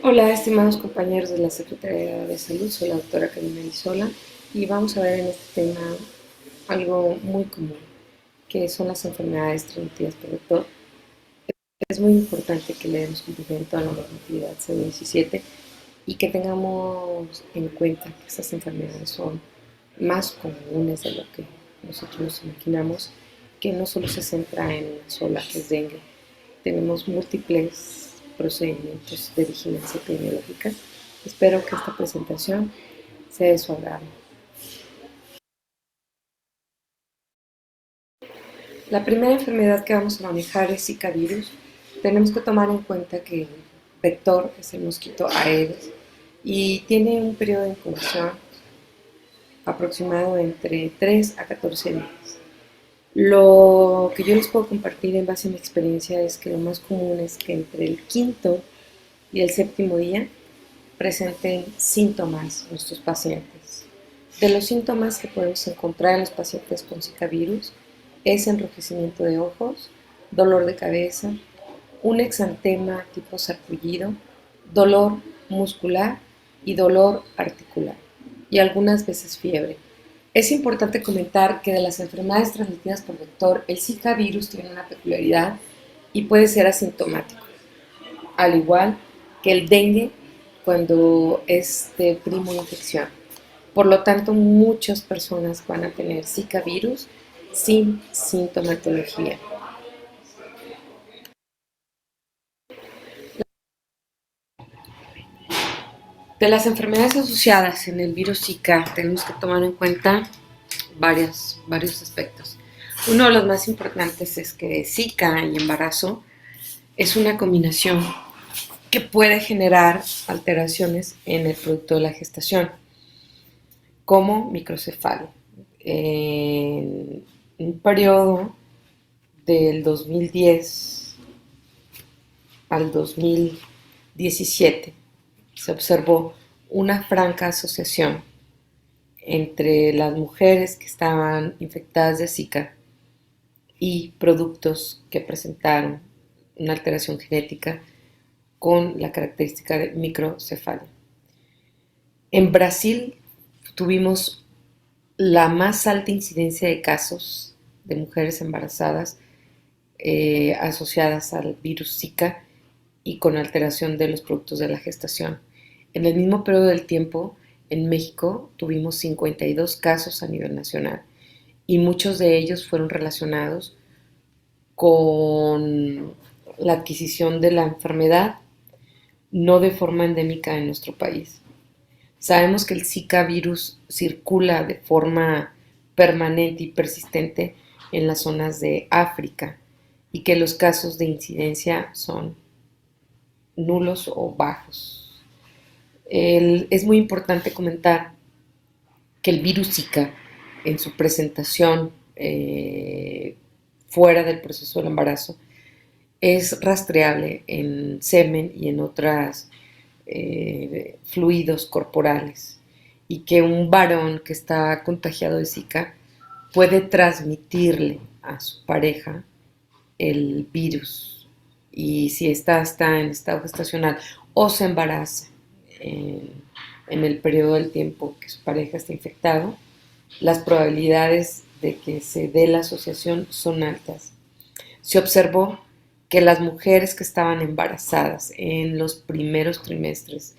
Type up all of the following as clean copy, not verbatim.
Hola, estimados compañeros de la Secretaría de Salud, soy la doctora Karina Isola y vamos a ver en este tema algo muy común, que son las enfermedades transmitidas por vector. Es muy importante que le demos cumplimiento a la normatividad C17 y que tengamos en cuenta que estas enfermedades son más comunes de lo que nosotros nos imaginamos, que no solo se centra en una sola, que es dengue. Tenemos múltiples procedimientos de vigilancia epidemiológica. Espero que esta presentación sea de su agrado. La primera enfermedad que vamos a manejar es Zika virus. Tenemos que tomar en cuenta que el vector es el mosquito Aedes y tiene un periodo de incubación aproximado entre 3 a 14 días. Lo que yo les puedo compartir en base a mi experiencia es que lo más común es que entre el quinto y el séptimo día presenten síntomas nuestros pacientes. De los síntomas que podemos encontrar en los pacientes con Zika virus es enrojecimiento de ojos, dolor de cabeza, un exantema tipo sarpullido, dolor muscular y dolor articular, y algunas veces fiebre. Es importante comentar que de las enfermedades transmitidas por vector, el Zika virus tiene una peculiaridad y puede ser asintomático, al igual que el dengue cuando es de primo infección. Por lo tanto, muchas personas van a tener Zika virus sin sintomatología. De las enfermedades asociadas en el virus Zika, tenemos que tomar en cuenta varios aspectos. Uno de los más importantes es que Zika y embarazo es una combinación que puede generar alteraciones en el producto de la gestación, como microcefalia. En un periodo del 2010 al 2017 se observó una franca asociación entre las mujeres que estaban infectadas de Zika y productos que presentaron una alteración genética con la característica de microcefalia. En Brasil tuvimos la más alta incidencia de casos de mujeres embarazadas asociadas al virus Zika y con alteración de los productos de la gestación. En el mismo periodo del tiempo, en México tuvimos 52 casos a nivel nacional y muchos de ellos fueron relacionados con la adquisición de la enfermedad, no de forma endémica en nuestro país. Sabemos que el Zika virus circula de forma permanente y persistente en las zonas de África y que los casos de incidencia son nulos o bajos. Es muy importante comentar que el virus Zika, en su presentación fuera del proceso del embarazo, es rastreable en semen y en otros fluidos corporales, y que un varón que está contagiado de Zika puede transmitirle a su pareja el virus, y si ésta está en estado gestacional o se embaraza en, en el periodo del tiempo que su pareja está infectado, las probabilidades de que se dé la asociación son altas. Se observó que las mujeres que estaban embarazadas en los primeros trimestres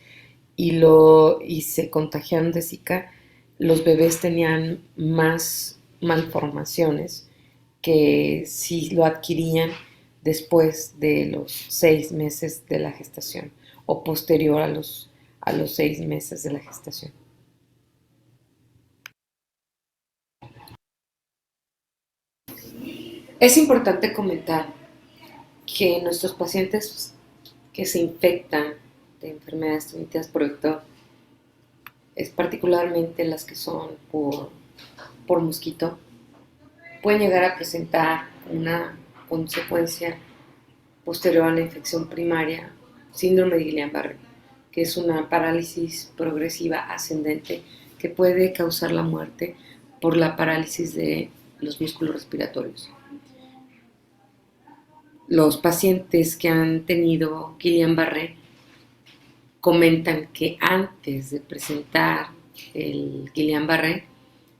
y se contagiaron de Zika, los bebés tenían más malformaciones que si lo adquirían después de los 6 meses de la gestación o posterior a los 6 meses de la gestación. Es importante comentar que nuestros pacientes que se infectan de enfermedades transmitidas por vector, es particularmente las que son por mosquito, pueden llegar a presentar una consecuencia posterior a la infección primaria, síndrome de Guillain-Barré, que es una parálisis progresiva ascendente que puede causar la muerte por la parálisis de los músculos respiratorios. Los pacientes que han tenido Guillain-Barré comentan que antes de presentar el Guillain-Barré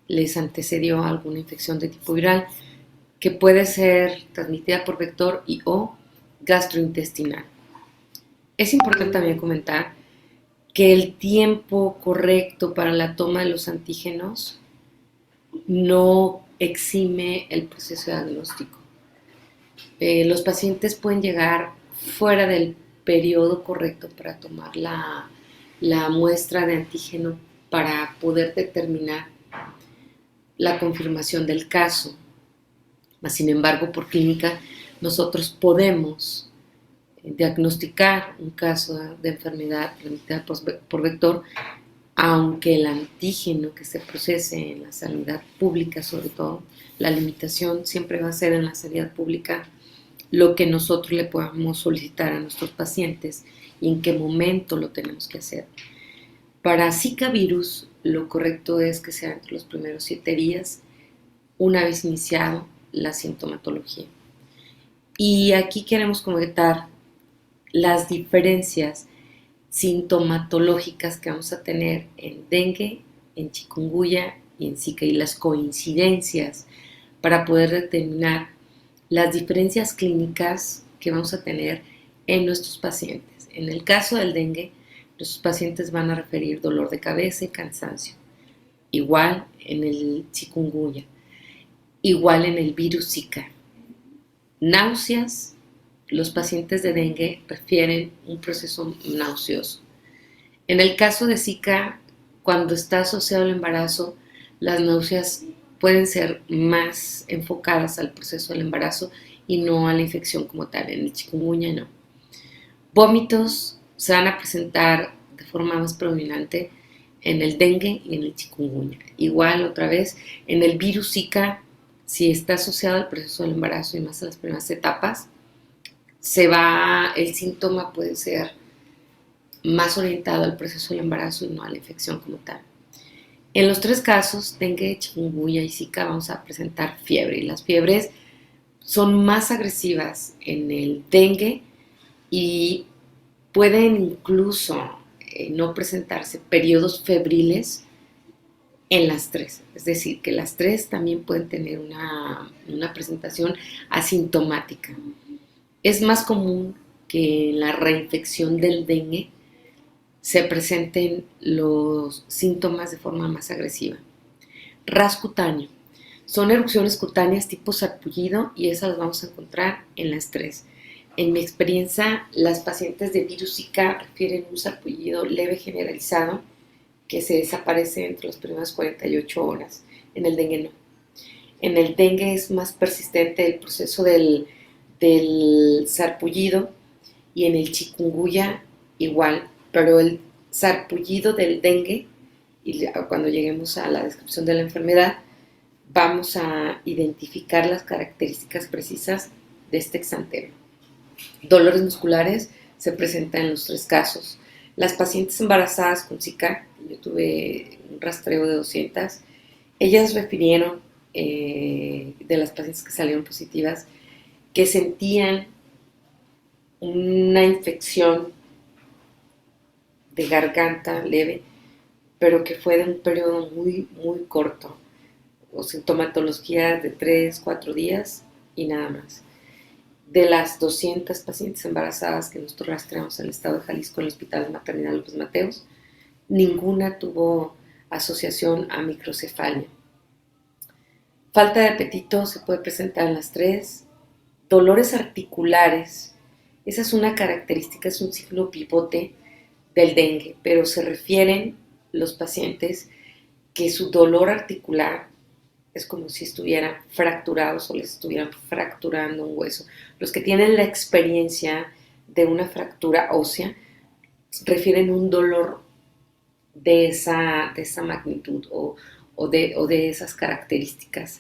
les antecedió alguna infección de tipo viral que puede ser transmitida por vector y o gastrointestinal. Es importante también comentar que el tiempo correcto para la toma de los antígenos no exime el proceso diagnóstico. Los pacientes pueden llegar fuera del periodo correcto para tomar la muestra de antígeno para poder determinar la confirmación del caso. Sin embargo, por clínica, nosotros podemos diagnosticar un caso de enfermedad transmitida por vector, aunque el antígeno que se procese en la sanidad pública, sobre todo, la limitación siempre va a ser en la sanidad pública lo que nosotros le podamos solicitar a nuestros pacientes y en qué momento lo tenemos que hacer. Para Zika virus, lo correcto es que sea entre los primeros 7 días, una vez iniciado la sintomatología. Y aquí queremos comentar las diferencias sintomatológicas que vamos a tener en dengue, en chikungunya y en Zika, y las coincidencias para poder determinar las diferencias clínicas que vamos a tener en nuestros pacientes. En el caso del dengue, nuestros pacientes van a referir dolor de cabeza y cansancio. Igual en el chikungunya, igual en el virus Zika. Náuseas, los pacientes de dengue refieren un proceso nauseoso. En el caso de Zika, cuando está asociado al embarazo, las náuseas pueden ser más enfocadas al proceso del embarazo y no a la infección como tal. En el chikungunya no. Vómitos se van a presentar de forma más predominante en el dengue y en el chikungunya. Igual, otra vez, en el virus Zika, si está asociado al proceso del embarazo y más a las primeras etapas, el síntoma puede ser más orientado al proceso del embarazo y no a la infección como tal. En los 3 casos, dengue, chikungunya y Zika, vamos a presentar fiebre. Y las fiebres son más agresivas en el dengue y pueden incluso no presentarse periodos febriles en las 3. Es decir, que las 3 también pueden tener una presentación asintomática. Es más común que en la reinfección del dengue se presenten los síntomas de forma más agresiva. Ras cutáneo. Son erupciones cutáneas tipo sarpullido y esas las vamos a encontrar en las 3. En mi experiencia, las pacientes de virus Zika refieren un sarpullido leve generalizado que se desaparece entre las primeras 48 horas. En el dengue no. En el dengue es más persistente el proceso del sarpullido y en el chikungunya igual, pero el sarpullido del dengue, y cuando lleguemos a la descripción de la enfermedad, vamos a identificar las características precisas de este exantema. Dolores musculares se presentan en los 3 casos. Las pacientes embarazadas con Zika, yo tuve un rastreo de 200, ellas refirieron de las pacientes que salieron positivas que sentían una infección de garganta leve, pero que fue de un periodo muy, muy corto, o sintomatología de 3, 4 días y nada más. De las 200 pacientes embarazadas que nosotros rastreamos en el estado de Jalisco en el Hospital de Maternidad López Mateos, ninguna tuvo asociación a microcefalia. Falta de apetito se puede presentar en las 3. Dolores articulares, esa es una característica, es un signo pivote del dengue, pero se refieren los pacientes que su dolor articular es como si estuvieran fracturados o les estuvieran fracturando un hueso. Los que tienen la experiencia de una fractura ósea refieren un dolor de esa magnitud o de esas características.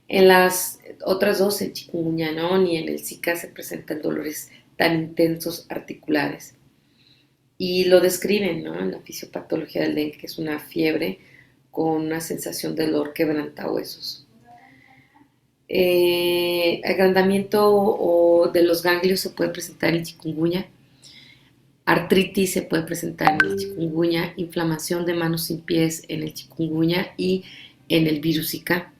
En las otras 2, el chikungunya no, ni en el Zika se presentan dolores tan intensos articulares. Y lo describen, ¿no?, en la fisiopatología del dengue, que es una fiebre con una sensación de dolor quebrantahuesos. Agrandamiento de los ganglios se puede presentar en chikungunya. Artritis se puede presentar en el chikungunya, inflamación de manos y pies en el chikungunya y en el virus Zika.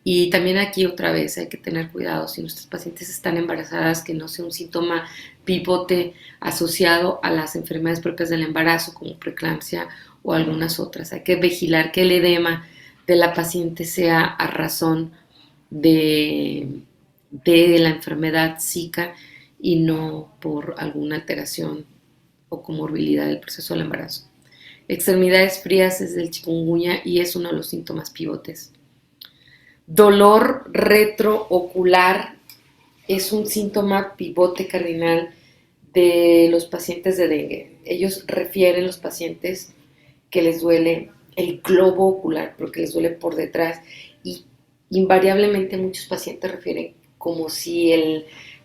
Y también aquí otra vez hay que tener cuidado si nuestras pacientes están embarazadas, que no sea un síntoma pivote asociado a las enfermedades propias del embarazo como preeclampsia o algunas otras. Hay que vigilar que el edema de la paciente sea a razón de la enfermedad Zika y no por alguna alteración o comorbilidad del proceso del embarazo. Extremidades frías es del chikungunya y es uno de los síntomas pivotes. Dolor retroocular es un síntoma pivote cardinal de los pacientes de dengue. Ellos refieren, los pacientes, que les duele el globo ocular, porque les duele por detrás, y invariablemente muchos pacientes refieren como si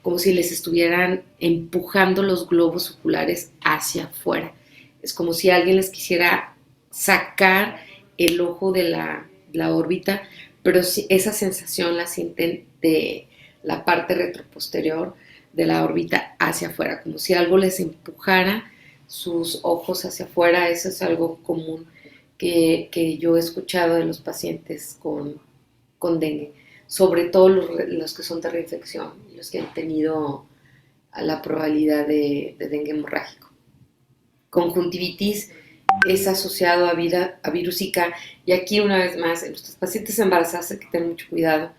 les estuvieran empujando los globos oculares hacia afuera. Es como si alguien les quisiera sacar el ojo de la órbita, pero esa sensación la sienten de la parte retroposterior de la órbita hacia afuera, como si algo les empujara sus ojos hacia afuera. Eso es algo común que yo he escuchado de los pacientes con dengue, sobre todo los que son de reinfección, los que han tenido la probabilidad de dengue hemorrágico. Conjuntivitis es asociado a virus Zika, y aquí una vez más en nuestros pacientes embarazadas hay que tener mucho cuidado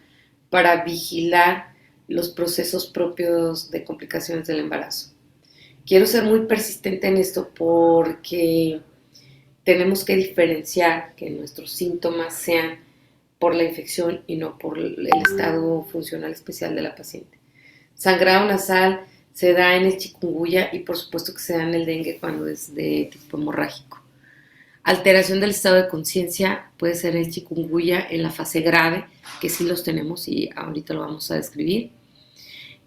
para vigilar los procesos propios de complicaciones del embarazo. Quiero ser muy persistente en esto porque tenemos que diferenciar que nuestros síntomas sean por la infección y no por el estado funcional especial de la paciente. Sangrado nasal se da en el chikungunya y por supuesto que se da en el dengue cuando es de tipo hemorrágico. Alteración del estado de conciencia puede ser el chikungunya en la fase grave, que sí los tenemos y ahorita lo vamos a describir.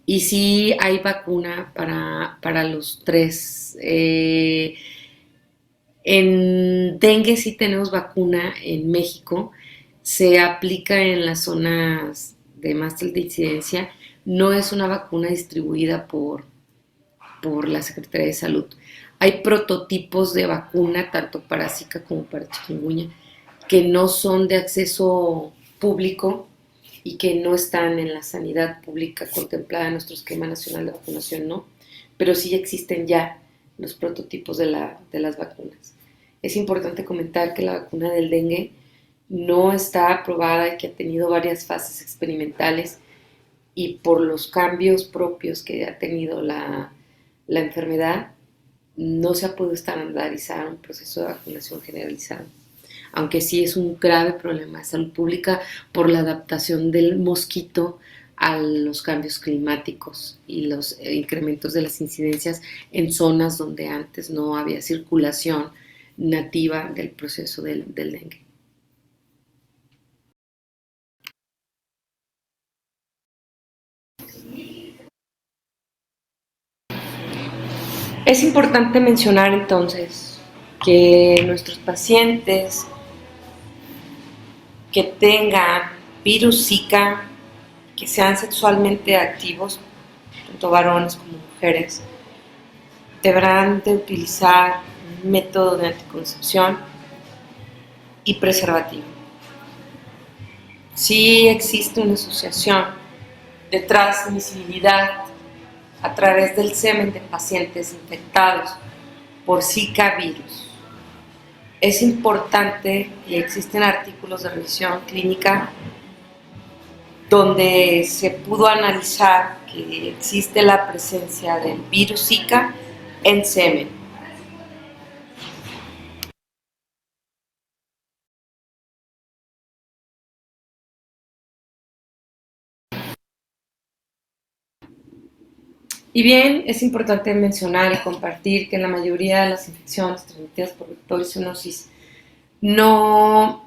Y sí hay vacuna para los tres. En dengue sí tenemos vacuna en México, se aplica en las zonas de más alta incidencia, no es una vacuna distribuida por la Secretaría de Salud. Hay prototipos de vacuna, tanto para Zika como para chikungunya, que no son de acceso público y que no están en la sanidad pública contemplada en nuestro esquema nacional de vacunación, no, pero sí existen ya los prototipos de las vacunas. Es importante comentar que la vacuna del dengue no está aprobada y que ha tenido varias fases experimentales, y por los cambios propios que ha tenido la enfermedad, no se ha podido estandarizar un proceso de vacunación generalizado, aunque sí es un grave problema de salud pública por la adaptación del mosquito a los cambios climáticos y los incrementos de las incidencias en zonas donde antes no había circulación nativa del proceso del dengue. Es importante mencionar entonces que nuestros pacientes que tengan virus Zika, que sean sexualmente activos, tanto varones como mujeres, deberán de utilizar un método de anticoncepción y preservativo. Sí existe una asociación de transmisibilidad a través del semen de pacientes infectados por Zika virus. Es importante, y existen artículos de revisión clínica donde se pudo analizar que existe la presencia del virus Zika en semen. Y bien, es importante mencionar y compartir que la mayoría de las infecciones transmitidas por vector y zoonosis no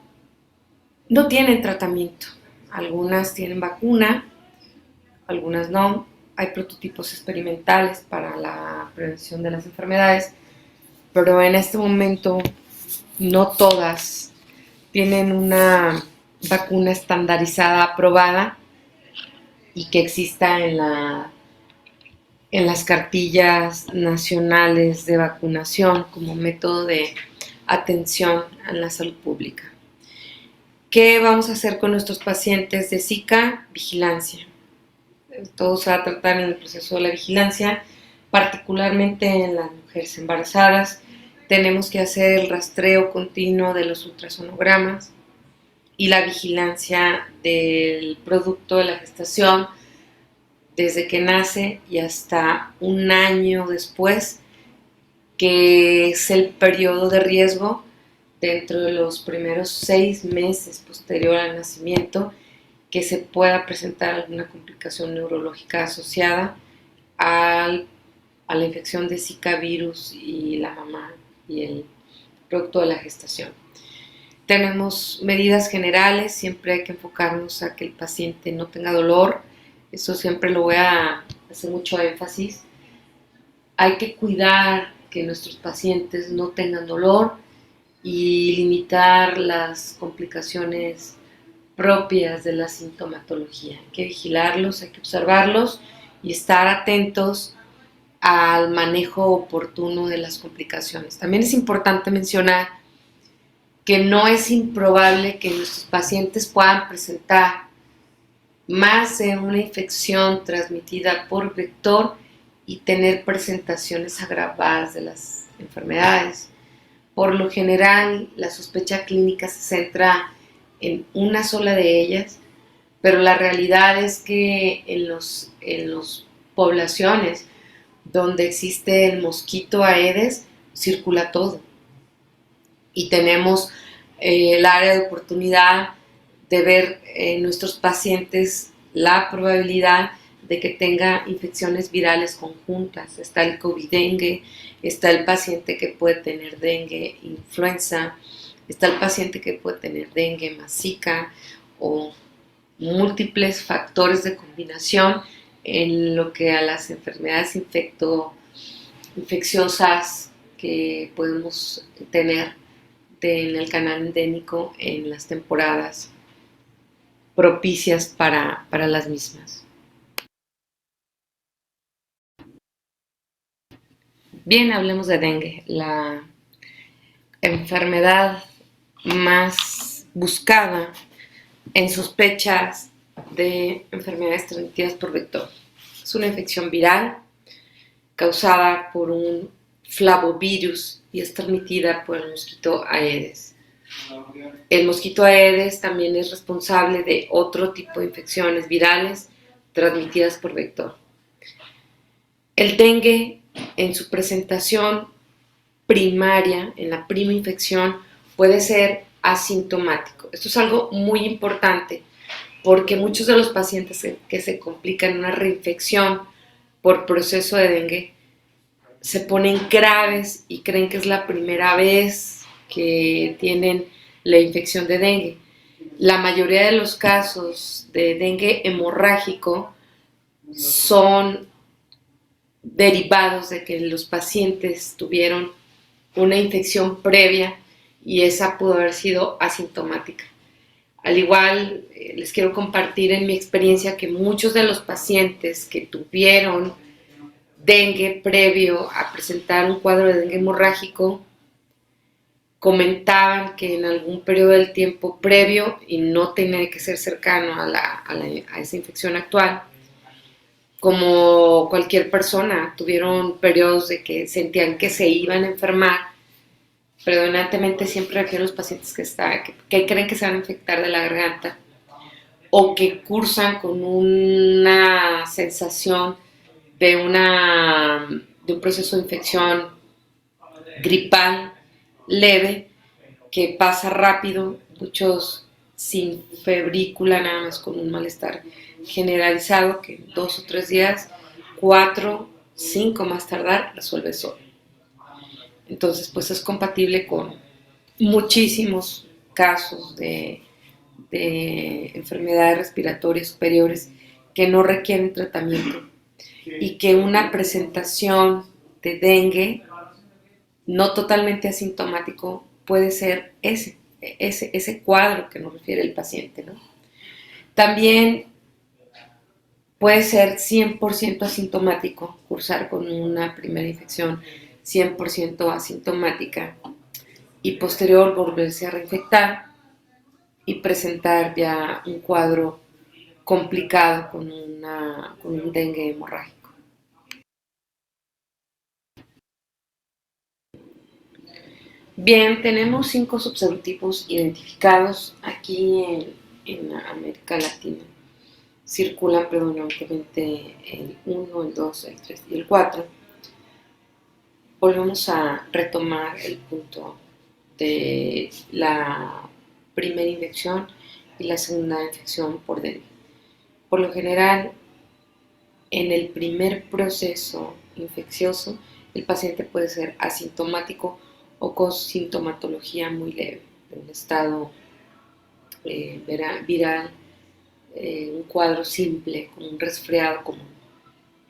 tienen tratamiento. Algunas tienen vacuna, algunas no. Hay prototipos experimentales para la prevención de las enfermedades, pero en este momento no todas tienen una vacuna estandarizada aprobada y que exista en en las cartillas nacionales de vacunación como método de atención a la salud pública. ¿Qué vamos a hacer con nuestros pacientes de Zika? Vigilancia. Todo se va a tratar en el proceso de la vigilancia, particularmente en las mujeres embarazadas. Tenemos que hacer el rastreo continuo de los ultrasonogramas y la vigilancia del producto de la gestación desde que nace y hasta un año después, que es el periodo de riesgo dentro de los primeros 6 meses posterior al nacimiento, que se pueda presentar alguna complicación neurológica asociada a la infección de Zika virus y la mamá y el producto de la gestación. Tenemos medidas generales, siempre hay que enfocarnos a que el paciente no tenga dolor, eso siempre lo voy a hacer mucho énfasis. Hay que cuidar que nuestros pacientes no tengan dolor y limitar las complicaciones propias de la sintomatología. Hay que vigilarlos, hay que observarlos y estar atentos al manejo oportuno de las complicaciones. También es importante mencionar que no es improbable que nuestros pacientes puedan presentar más de una infección transmitida por vector y tener presentaciones agravadas de las enfermedades. Por lo general, la sospecha clínica se centra en una sola de ellas, pero la realidad es que en las poblaciones donde existe el mosquito Aedes, circula todo. Y tenemos el área de oportunidad de ver en nuestros pacientes la probabilidad de que tenga infecciones virales conjuntas. Está el COVID-dengue, está el paciente que puede tener dengue, influenza, está el paciente que puede tener dengue más Zika o múltiples factores de combinación en lo que a las enfermedades infecciosas que podemos tener en el canal endémico en las temporadas propicias para las mismas. Bien, hablemos de dengue, la enfermedad más buscada en sospechas de enfermedades transmitidas por vector. Es una infección viral causada por un flavovirus y es transmitida por el mosquito Aedes. El mosquito Aedes también es responsable de otro tipo de infecciones virales transmitidas por vector. El dengue, en su presentación primaria, en la prima infección, puede ser asintomático. Esto es algo muy importante porque muchos de los pacientes que se complican en una reinfección por proceso de dengue se ponen graves y creen que es la primera vez que tienen la infección de dengue. La mayoría de los casos de dengue hemorrágico son derivados de que los pacientes tuvieron una infección previa y esa pudo haber sido asintomática. Al igual, les quiero compartir en mi experiencia que muchos de los pacientes que tuvieron dengue previo a presentar un cuadro de dengue hemorrágico comentaban que en algún periodo del tiempo previo, y no tenía que ser cercano a esa infección actual, como cualquier persona, tuvieron periodos de que sentían que se iban a enfermar. Predominantemente siempre refiero a los pacientes que creen que se van a infectar de la garganta o que cursan con una sensación de un proceso de infección gripal leve que pasa rápido, muchos sin febrícula, nada más con un malestar generalizado que en 2 o 3 días, 4, 5 más tardar, resuelve solo. Entonces, pues es compatible con muchísimos casos de enfermedades respiratorias superiores que no requieren tratamiento y que una presentación de dengue no totalmente asintomático puede ser ese cuadro que nos refiere el paciente, ¿no? También Puede ser 100% asintomático, cursar con una primera infección 100% asintomática y posterior volverse a reinfectar y presentar ya un cuadro complicado con un dengue hemorrágico. Bien, tenemos 5 subserotipos identificados aquí en América Latina. Circulan predominantemente el 1, el 2, el 3 y el 4. Volvemos a retomar el punto de la primera infección y la segunda infección por dengue. Por lo general, en el primer proceso infeccioso, el paciente puede ser asintomático o con sintomatología muy leve, de un estado viral, un cuadro simple, como un resfriado común.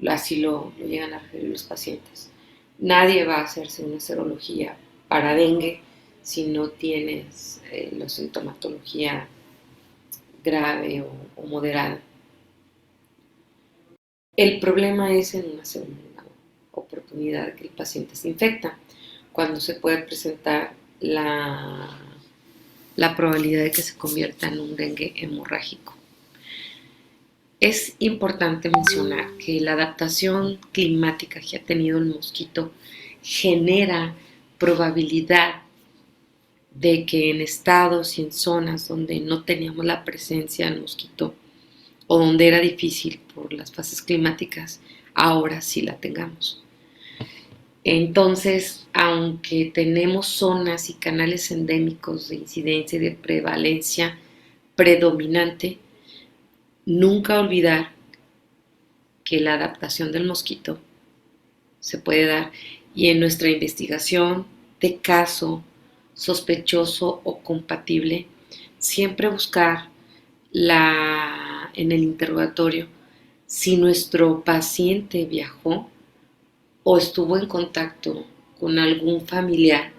Así lo llegan a referir los pacientes. Nadie va a hacerse una serología para dengue si no tienes la sintomatología grave o moderada. El problema es en una segunda oportunidad que el paciente se infecta, cuando se puede presentar la probabilidad de que se convierta en un dengue hemorrágico. Es importante mencionar que la adaptación climática que ha tenido el mosquito genera probabilidad de que en estados y en zonas donde no teníamos la presencia del mosquito o donde era difícil por las fases climáticas, ahora sí la tengamos. Entonces, aunque tenemos zonas y canales endémicos de incidencia y de prevalencia predominante, nunca olvidar que la adaptación del mosquito se puede dar y en nuestra investigación de caso sospechoso o compatible, siempre buscar en el interrogatorio si nuestro paciente viajó o estuvo en contacto con algún familiar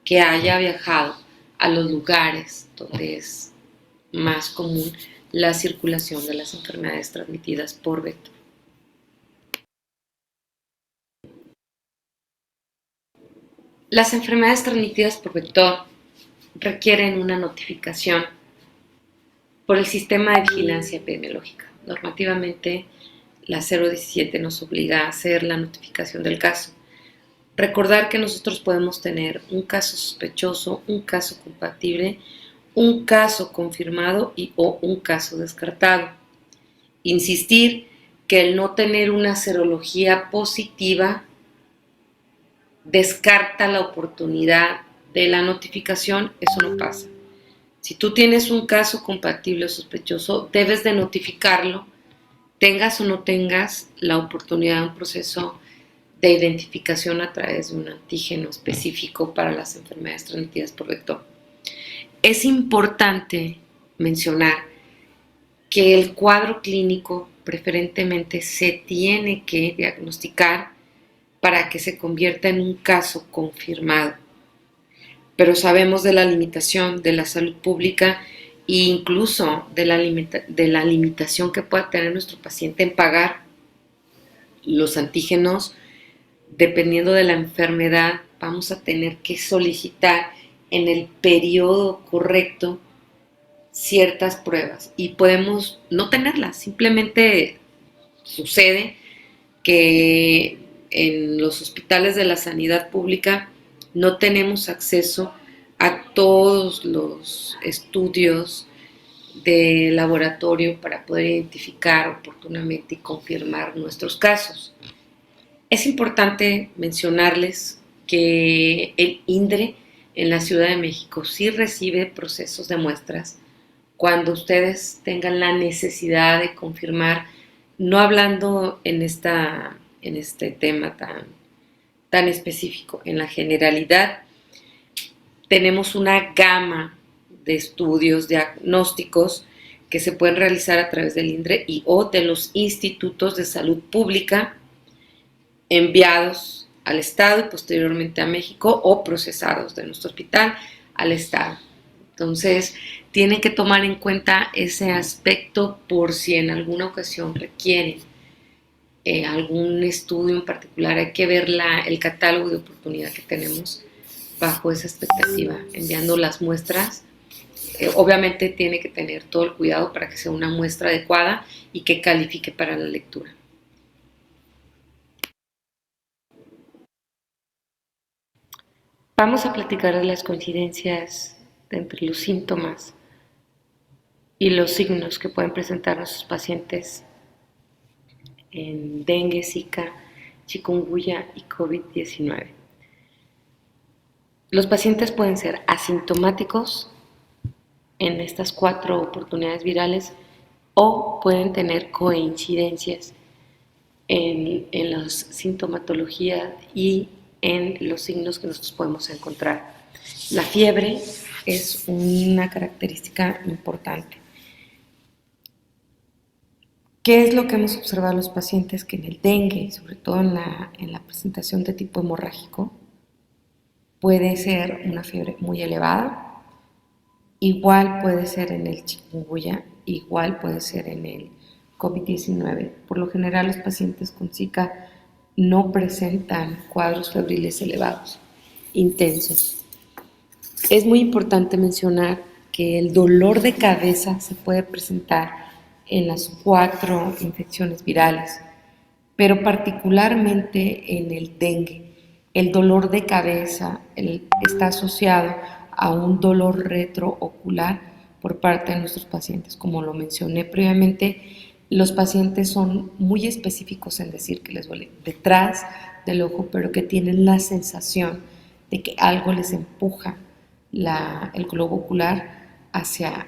que haya viajado a los lugares donde es más común la circulación de las enfermedades transmitidas por vector. Las enfermedades transmitidas por vector requieren una notificación por el sistema de vigilancia epidemiológica. Normativamente, la 017 nos obliga a hacer la notificación del caso. Recordar que nosotros podemos tener un caso sospechoso, un caso compatible, un caso confirmado o un caso descartado. Insistir que el no tener una serología positiva descarta la oportunidad de la notificación, eso no pasa. Si tú tienes un caso compatible o sospechoso, debes de notificarlo, tengas o no tengas la oportunidad de un proceso de identificación a través de un antígeno específico para las enfermedades transmitidas por vector. Es importante mencionar que el cuadro clínico preferentemente se tiene que diagnosticar para que se convierta en un caso confirmado. Pero sabemos de la limitación de la salud pública e incluso de la limitación que pueda tener nuestro paciente en pagar los antígenos. Dependiendo de la enfermedad, vamos a tener que solicitar en el periodo correcto ciertas pruebas y podemos no tenerlas. Simplemente sucede que en los hospitales de la sanidad pública no tenemos acceso a todos los estudios de laboratorio para poder identificar oportunamente y confirmar nuestros casos. Es importante mencionarles que el INDRE en la Ciudad de México sí recibe procesos de muestras cuando ustedes tengan la necesidad de confirmar, no hablando en este tema tan específico, en la generalidad, tenemos una gama de estudios diagnósticos que se pueden realizar a través del INDRE o de los institutos de salud pública enviados al Estado y posteriormente a México o procesados de nuestro hospital al Estado. Entonces, tiene que tomar en cuenta ese aspecto por si en alguna ocasión requiere algún estudio en particular. Hay que ver el catálogo de oportunidad que tenemos bajo esa expectativa, enviando las muestras. Obviamente tiene que tener todo el cuidado para que sea una muestra adecuada y que califique para la lectura. Vamos a platicar de las coincidencias entre los síntomas y los signos que pueden presentar nuestros pacientes en dengue, zika, chikungunya y COVID-19. Los pacientes pueden ser asintomáticos en estas 4 oportunidades virales o pueden tener coincidencias en la sintomatología y en los signos que nosotros podemos encontrar. La fiebre es una característica importante. ¿Qué es lo que hemos observado en los pacientes? Que en el dengue, sobre todo en la presentación de tipo hemorrágico, puede ser una fiebre muy elevada, igual puede ser en el chikungunya, igual puede ser en el COVID-19. Por lo general los pacientes con Zika no presentan cuadros febriles elevados, intensos. Es muy importante mencionar que el dolor de cabeza se puede presentar en las 4 infecciones virales, pero particularmente en el dengue. El dolor de cabeza está asociado a un dolor retroocular por parte de nuestros pacientes. Como lo mencioné previamente, los pacientes son muy específicos en decir que les duele detrás del ojo, pero que tienen la sensación de que algo les empuja el globo ocular hacia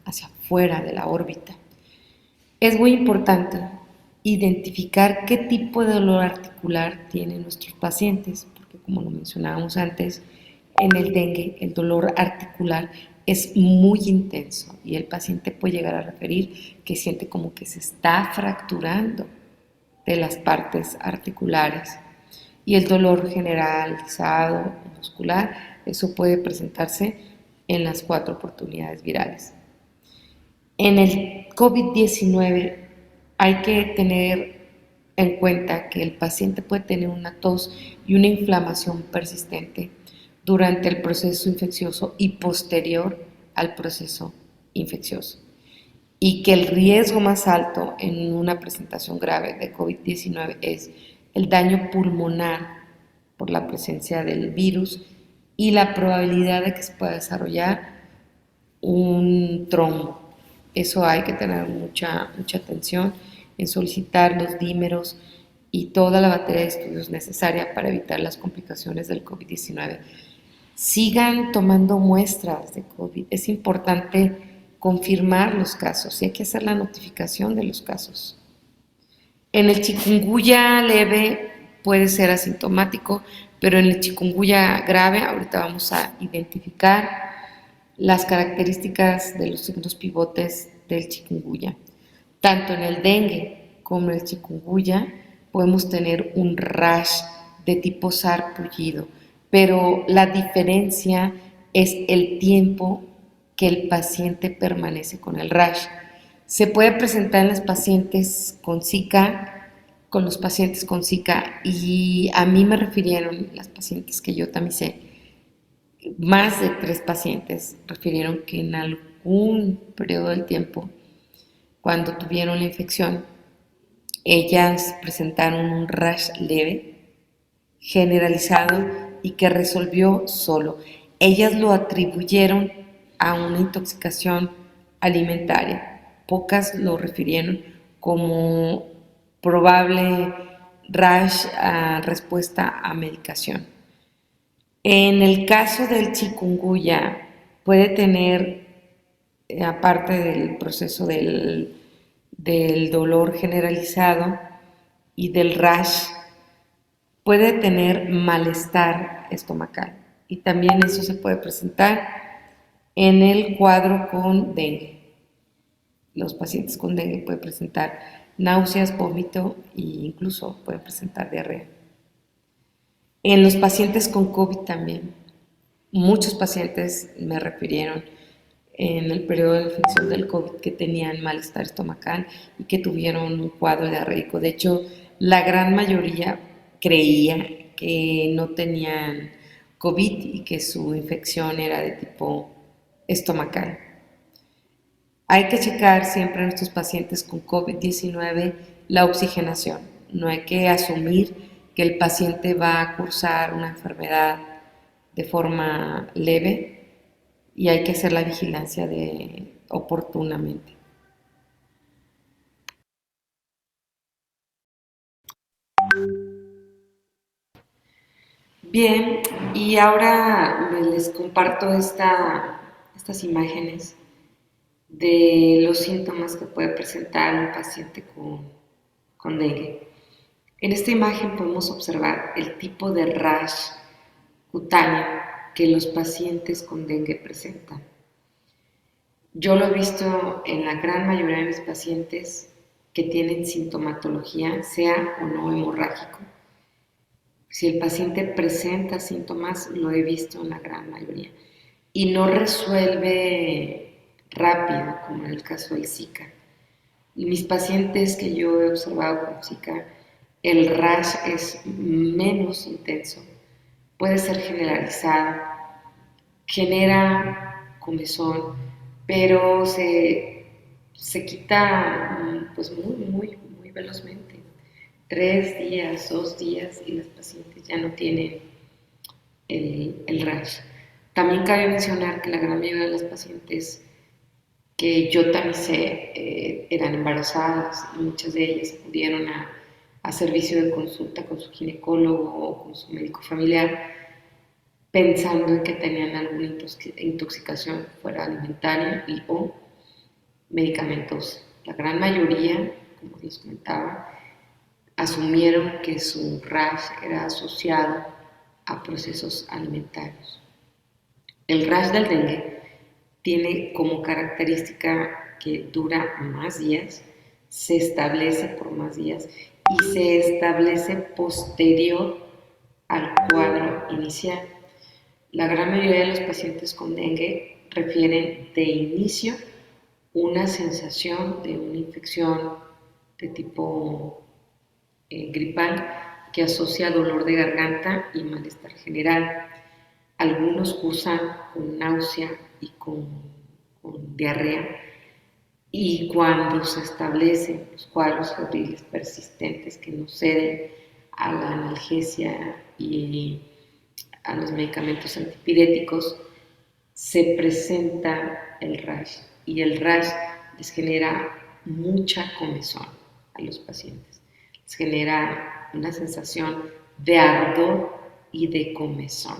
afuera de la órbita. Es muy importante identificar qué tipo de dolor articular tienen nuestros pacientes, porque como lo mencionábamos antes, en el dengue el dolor articular es muy intenso y el paciente puede llegar a referir que siente como que se está fracturando de las partes articulares. Y el dolor generalizado muscular, eso puede presentarse en las 4 oportunidades virales. En el COVID-19 hay que tener en cuenta que el paciente puede tener una tos y una inflamación persistente durante el proceso infeccioso y posterior al proceso infeccioso, y que el riesgo más alto en una presentación grave de COVID-19 es el daño pulmonar por la presencia del virus y la probabilidad de que se pueda desarrollar un trombo. Eso hay que tener mucha atención en solicitar los dímeros y toda la batería de estudios necesaria para evitar las complicaciones del COVID-19. Sigan tomando muestras de COVID. Es importante confirmar los casos y hay que hacer la notificación de los casos. En el chikungunya leve puede ser asintomático, pero en el chikungunya grave ahorita vamos a identificar las características de los signos pivotes del chikungunya. Tanto en el dengue como en el chikungunya podemos tener un rash de tipo sarpullido, pero la diferencia es el tiempo que el paciente permanece con el rash. Se puede presentar en los pacientes con Zika, con los pacientes con Zika, y a mí me refirieron, las pacientes que yo tamicé, más de 3 pacientes refirieron que en algún periodo del tiempo, cuando tuvieron la infección, ellas presentaron un rash leve, generalizado y que resolvió solo. Ellas lo atribuyeron a una intoxicación alimentaria. Pocas lo refirieron como probable rash a respuesta a medicación. En el caso del chikungunya puede tener, aparte del proceso del dolor generalizado y del rash, puede tener malestar estomacal y también eso se puede presentar en el cuadro con dengue. Los pacientes con dengue pueden presentar náuseas, vómito e incluso pueden presentar diarrea. En los pacientes con COVID también. Muchos pacientes me refirieron en el periodo de infección del COVID que tenían malestar estomacal y que tuvieron un cuadro diarreico. De hecho, la gran mayoría creía que no tenían COVID y que su infección era de tipo estomacal. Hay que checar siempre a nuestros pacientes con COVID-19 la oxigenación. No hay que asumir que el paciente va a cursar una enfermedad de forma leve y hay que hacer la vigilancia oportunamente. Bien, y ahora les comparto estas imágenes de los síntomas que puede presentar un paciente con dengue. En esta imagen podemos observar el tipo de rash cutáneo que los pacientes con dengue presentan. Yo lo he visto en la gran mayoría de mis pacientes que tienen sintomatología, sea o no hemorrágico. Si el paciente presenta síntomas, lo he visto en la gran mayoría. Y no resuelve rápido, como en el caso del Zika. Y mis pacientes que yo he observado con Zika, el rash es menos intenso, puede ser generalizado, genera comezón, pero se quita pues muy velozmente. 3 días, 2 días y las pacientes ya no tienen el rash. También cabe mencionar que la gran mayoría de las pacientes que yo tamicé eran embarazadas y muchas de ellas acudieron a servicio de consulta con su ginecólogo o con su médico familiar pensando en que tenían alguna intoxicación fuera alimentaria y o medicamentos. La gran mayoría, como les comentaba, asumieron que su rash era asociado a procesos alimentarios. El rash del dengue tiene como característica que dura más días, se establece por más días y se establece posterior al cuadro inicial. La gran mayoría de los pacientes con dengue refieren de inicio una sensación de una infección de tipo gripal que asocia dolor de garganta y malestar general. Algunos cursan con náusea y con diarrea y cuando se establecen los cuadros febriles persistentes que no ceden a la analgesia y a los medicamentos antipiréticos, se presenta el rash y el rash les genera mucha comezón a los pacientes. Les genera una sensación de ardor y de comezón.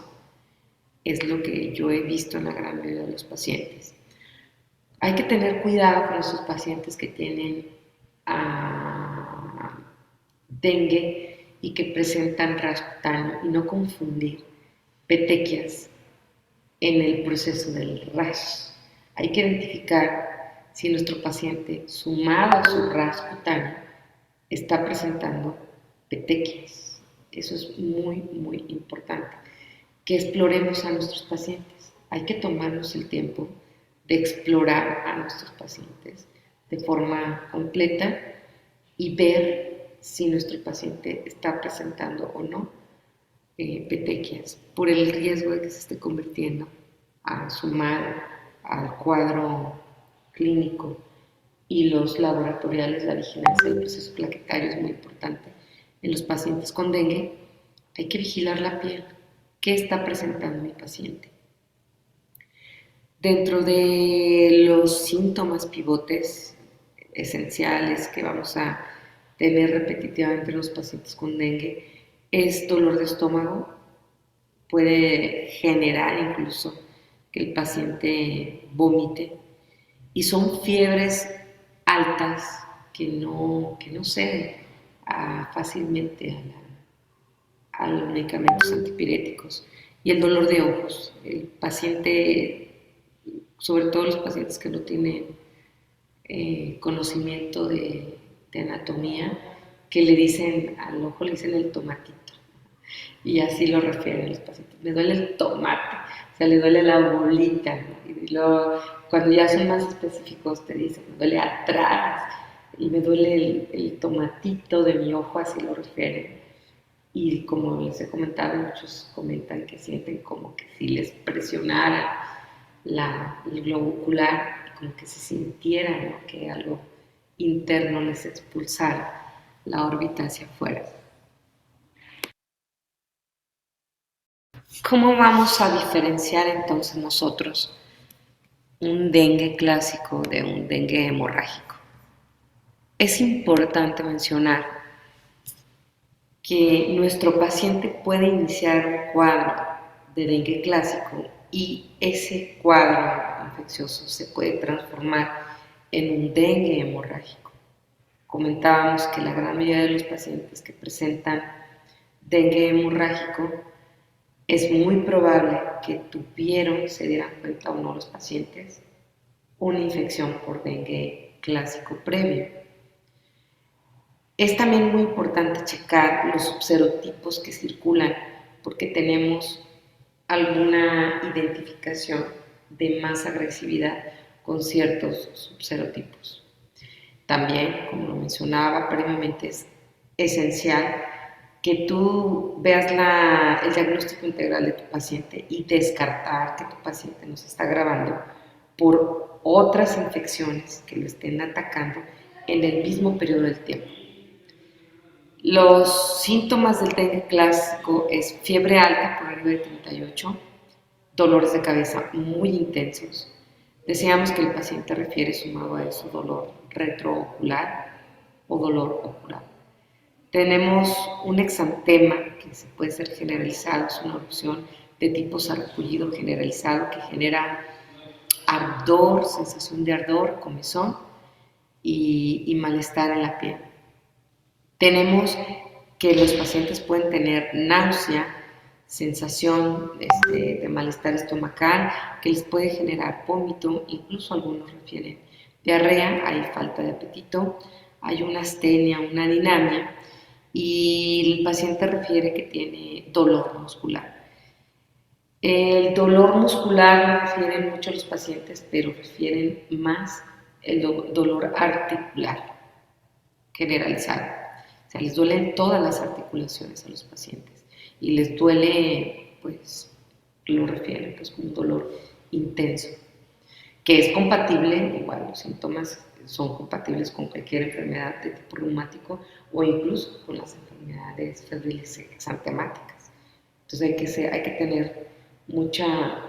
Es lo que yo he visto en la gran mayoría de los pacientes. Hay que tener cuidado con esos pacientes que tienen dengue y que presentan rash cutáneo y no confundir petequias en el proceso del rash. Hay que identificar si nuestro paciente, sumado a su rash cutáneo, está presentando petequias. Eso es muy importante. Que exploremos a nuestros pacientes. Hay que tomarnos el tiempo de explorar a nuestros pacientes de forma completa y ver si nuestro paciente está presentando o no petequias por el riesgo de que se esté convirtiendo a sumar al cuadro clínico y los laboratoriales, la vigilancia del proceso plaquetario es muy importante. En los pacientes con dengue hay que vigilar la piel. ¿Qué está presentando mi paciente? Dentro de los síntomas pivotes esenciales que vamos a tener repetitivamente en los pacientes con dengue es dolor de estómago, puede generar incluso que el paciente vomite y son fiebres altas que no ceden fácilmente a los medicamentos antipiréticos y el dolor de ojos. El paciente, sobre todo los pacientes que no tienen conocimiento de anatomía, que le dicen al ojo, le dicen el tomatito. Y así lo refieren los pacientes. Me duele el tomate, o sea, le duele la bolita, ¿no? Y luego, cuando ya son más específicos, te dicen, me duele atrás y me duele el tomatito de mi ojo, así lo refieren. Y como les he comentado, muchos comentan que sienten como que si les presionara el globo ocular, como que se sintiera, ¿no?, que algo interno les expulsara la órbita hacia afuera. ¿Cómo vamos a diferenciar entonces nosotros un dengue clásico de un dengue hemorrágico? Es importante mencionar que nuestro paciente puede iniciar un cuadro de dengue clásico y ese cuadro infeccioso se puede transformar en un dengue hemorrágico. Comentábamos que la gran mayoría de los pacientes que presentan dengue hemorrágico es muy probable que tuvieron, se dieran cuenta o no los pacientes, una infección por dengue clásico previo. Es también muy importante checar los subserotipos que circulan porque tenemos alguna identificación de más agresividad con ciertos subserotipos. También, como lo mencionaba previamente, es esencial que tú veas el diagnóstico integral de tu paciente y descartar que tu paciente nos está agravando por otras infecciones que lo estén atacando en el mismo periodo del tiempo. Los síntomas del dengue clásico es fiebre alta por arriba de 38, dolores de cabeza muy intensos. Deseamos que el paciente refiere sumado a eso dolor retroocular o dolor ocular. Tenemos un exantema que se puede ser generalizado, es una erupción de tipo sarpullido generalizado que genera ardor, sensación de ardor, comezón y malestar en la piel. Tenemos que los pacientes pueden tener náusea, sensación de malestar estomacal, que les puede generar vómito, incluso algunos refieren diarrea, hay falta de apetito, hay una astenia, una dinamia, y el paciente refiere que tiene dolor muscular. El dolor muscular lo refieren mucho los pacientes, pero refieren más el dolor articular generalizado. O sea, les duelen todas las articulaciones a los pacientes y les duele, pues, lo refieren pues como un dolor intenso, que es compatible, igual los síntomas son compatibles con cualquier enfermedad de tipo reumático o incluso con las enfermedades febriles exantemáticas. Entonces hay que tener mucha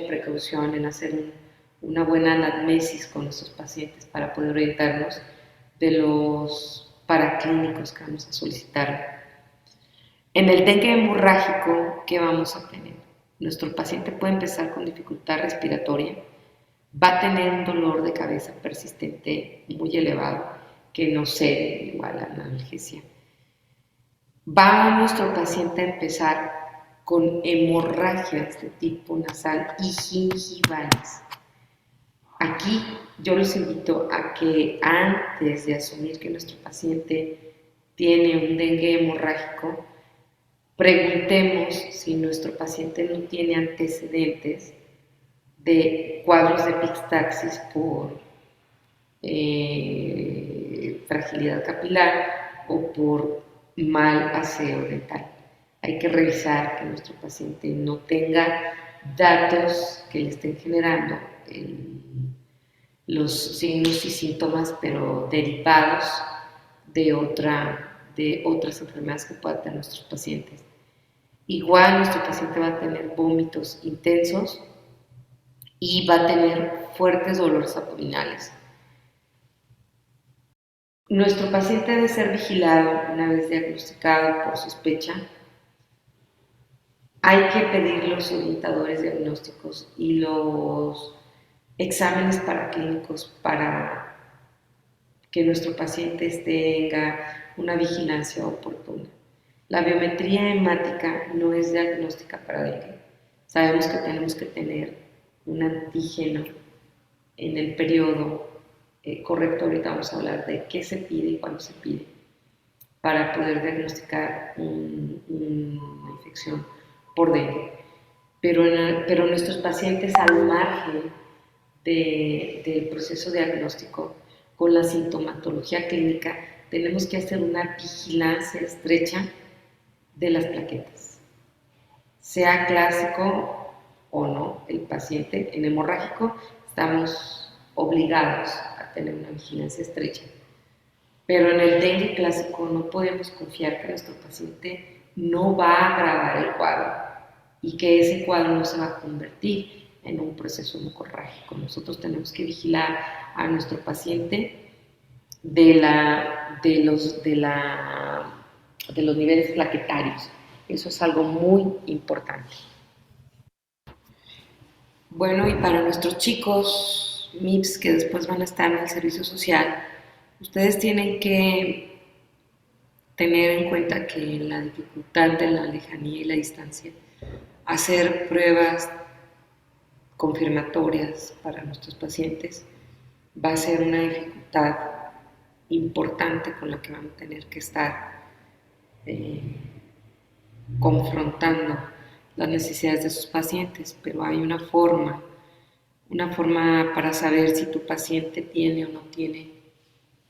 precaución en hacer una buena anamnesis con nuestros pacientes para poder orientarnos de los paraclínicos que vamos a solicitar. En el dengue hemorrágico, ¿qué vamos a tener? Nuestro paciente puede empezar con dificultad respiratoria, va a tener un dolor de cabeza persistente muy elevado que no cede igual a la analgesia. Va nuestro paciente a empezar con hemorragias de tipo nasal y gingivales. Aquí yo los invito a que antes de asumir que nuestro paciente tiene un dengue hemorrágico, preguntemos si nuestro paciente no tiene antecedentes de cuadros de epistaxis por fragilidad capilar o por mal aseo dental. Hay que revisar que nuestro paciente no tenga datos que le estén generando los signos y síntomas, pero derivados de otras enfermedades que puedan tener nuestros pacientes. Igual nuestro paciente va a tener vómitos intensos y va a tener fuertes dolores abdominales. Nuestro paciente debe ser vigilado una vez diagnosticado por sospecha. Hay que pedir los orientadores diagnósticos y los exámenes paraclínicos para que nuestro paciente tenga una vigilancia oportuna. La biometría hemática no es diagnóstica para dengue. Sabemos que tenemos que tener un antígeno en el periodo correcto. Ahorita vamos a hablar de qué se pide y cuándo se pide para poder diagnosticar una infección por dengue. Pero nuestros pacientes, al margen del proceso diagnóstico, con la sintomatología clínica, tenemos que hacer una vigilancia estrecha de las plaquetas. Sea clásico o no el paciente, en hemorrágico estamos obligados a tener una vigilancia estrecha. Pero en el dengue clásico no podemos confiar que nuestro paciente no va a agravar el cuadro y que ese cuadro no se va a convertir en un proceso hemorrágico. Nosotros tenemos que vigilar a nuestro paciente de los niveles plaquetarios. Eso es algo muy importante. Bueno, y para nuestros chicos MIPS que después van a estar en el servicio social, ustedes tienen que tener en cuenta que la dificultad de la lejanía y la distancia, hacer pruebas confirmatorias para nuestros pacientes va a ser una dificultad importante con la que van a tener que estar confrontando las necesidades de sus pacientes, pero hay una forma para saber si tu paciente tiene o no tiene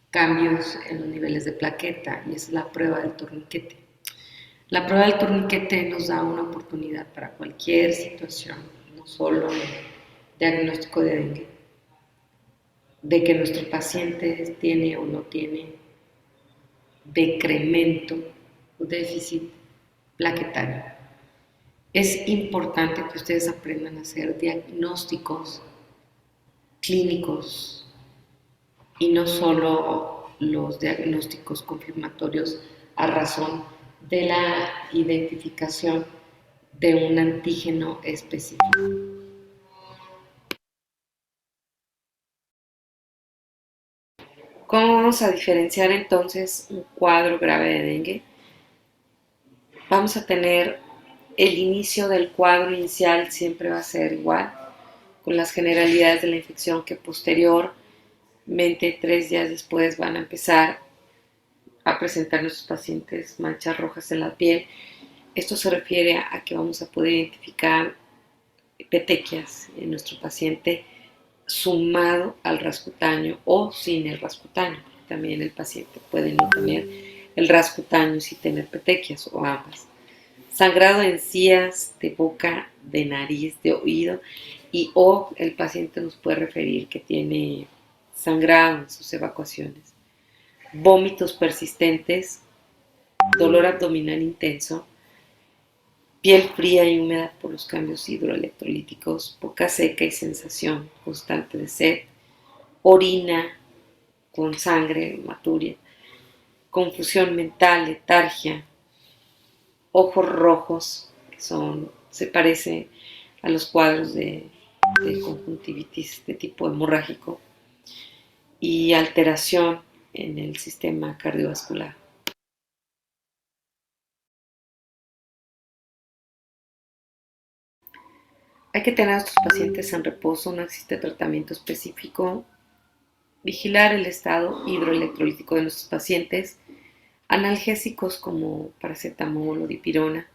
cambios en los niveles de plaqueta, y esa es la prueba del torniquete. La prueba del torniquete nos da una oportunidad para cualquier situación, no solo el diagnóstico de dengue, de que nuestro paciente tiene o no tiene decremento o déficit plaquetario. Es importante que ustedes aprendan a hacer diagnósticos clínicos y no solo los diagnósticos confirmatorios a razón de la identificación de un antígeno específico. ¿Cómo vamos a diferenciar entonces un cuadro grave de dengue? Vamos a tener el inicio del cuadro inicial, siempre va a ser igual, con las generalidades de la infección, que posteriormente, 3 días después, van a empezar a presentar nuestros pacientes manchas rojas en la piel. Esto se refiere a que vamos a poder identificar petequias en nuestro paciente sumado al rascutaño o sin el rascutaño. También el paciente puede no tener el rascutaño y sí tener petequias, o ambas. Sangrado de encías, de boca, de nariz, de oído, o el paciente nos puede referir que tiene sangrado en sus evacuaciones. Vómitos persistentes, dolor abdominal intenso, piel fría y húmeda por los cambios hidroelectrolíticos, boca seca y sensación constante de sed, orina con sangre, hematuria, confusión mental, letargia, ojos rojos, que se parece a los cuadros de conjuntivitis de tipo hemorrágico, y alteración en el sistema cardiovascular. Hay que tener a estos pacientes en reposo, no existe tratamiento específico. Vigilar el estado hidroelectrolítico de nuestros pacientes, analgésicos como paracetamol o dipirona,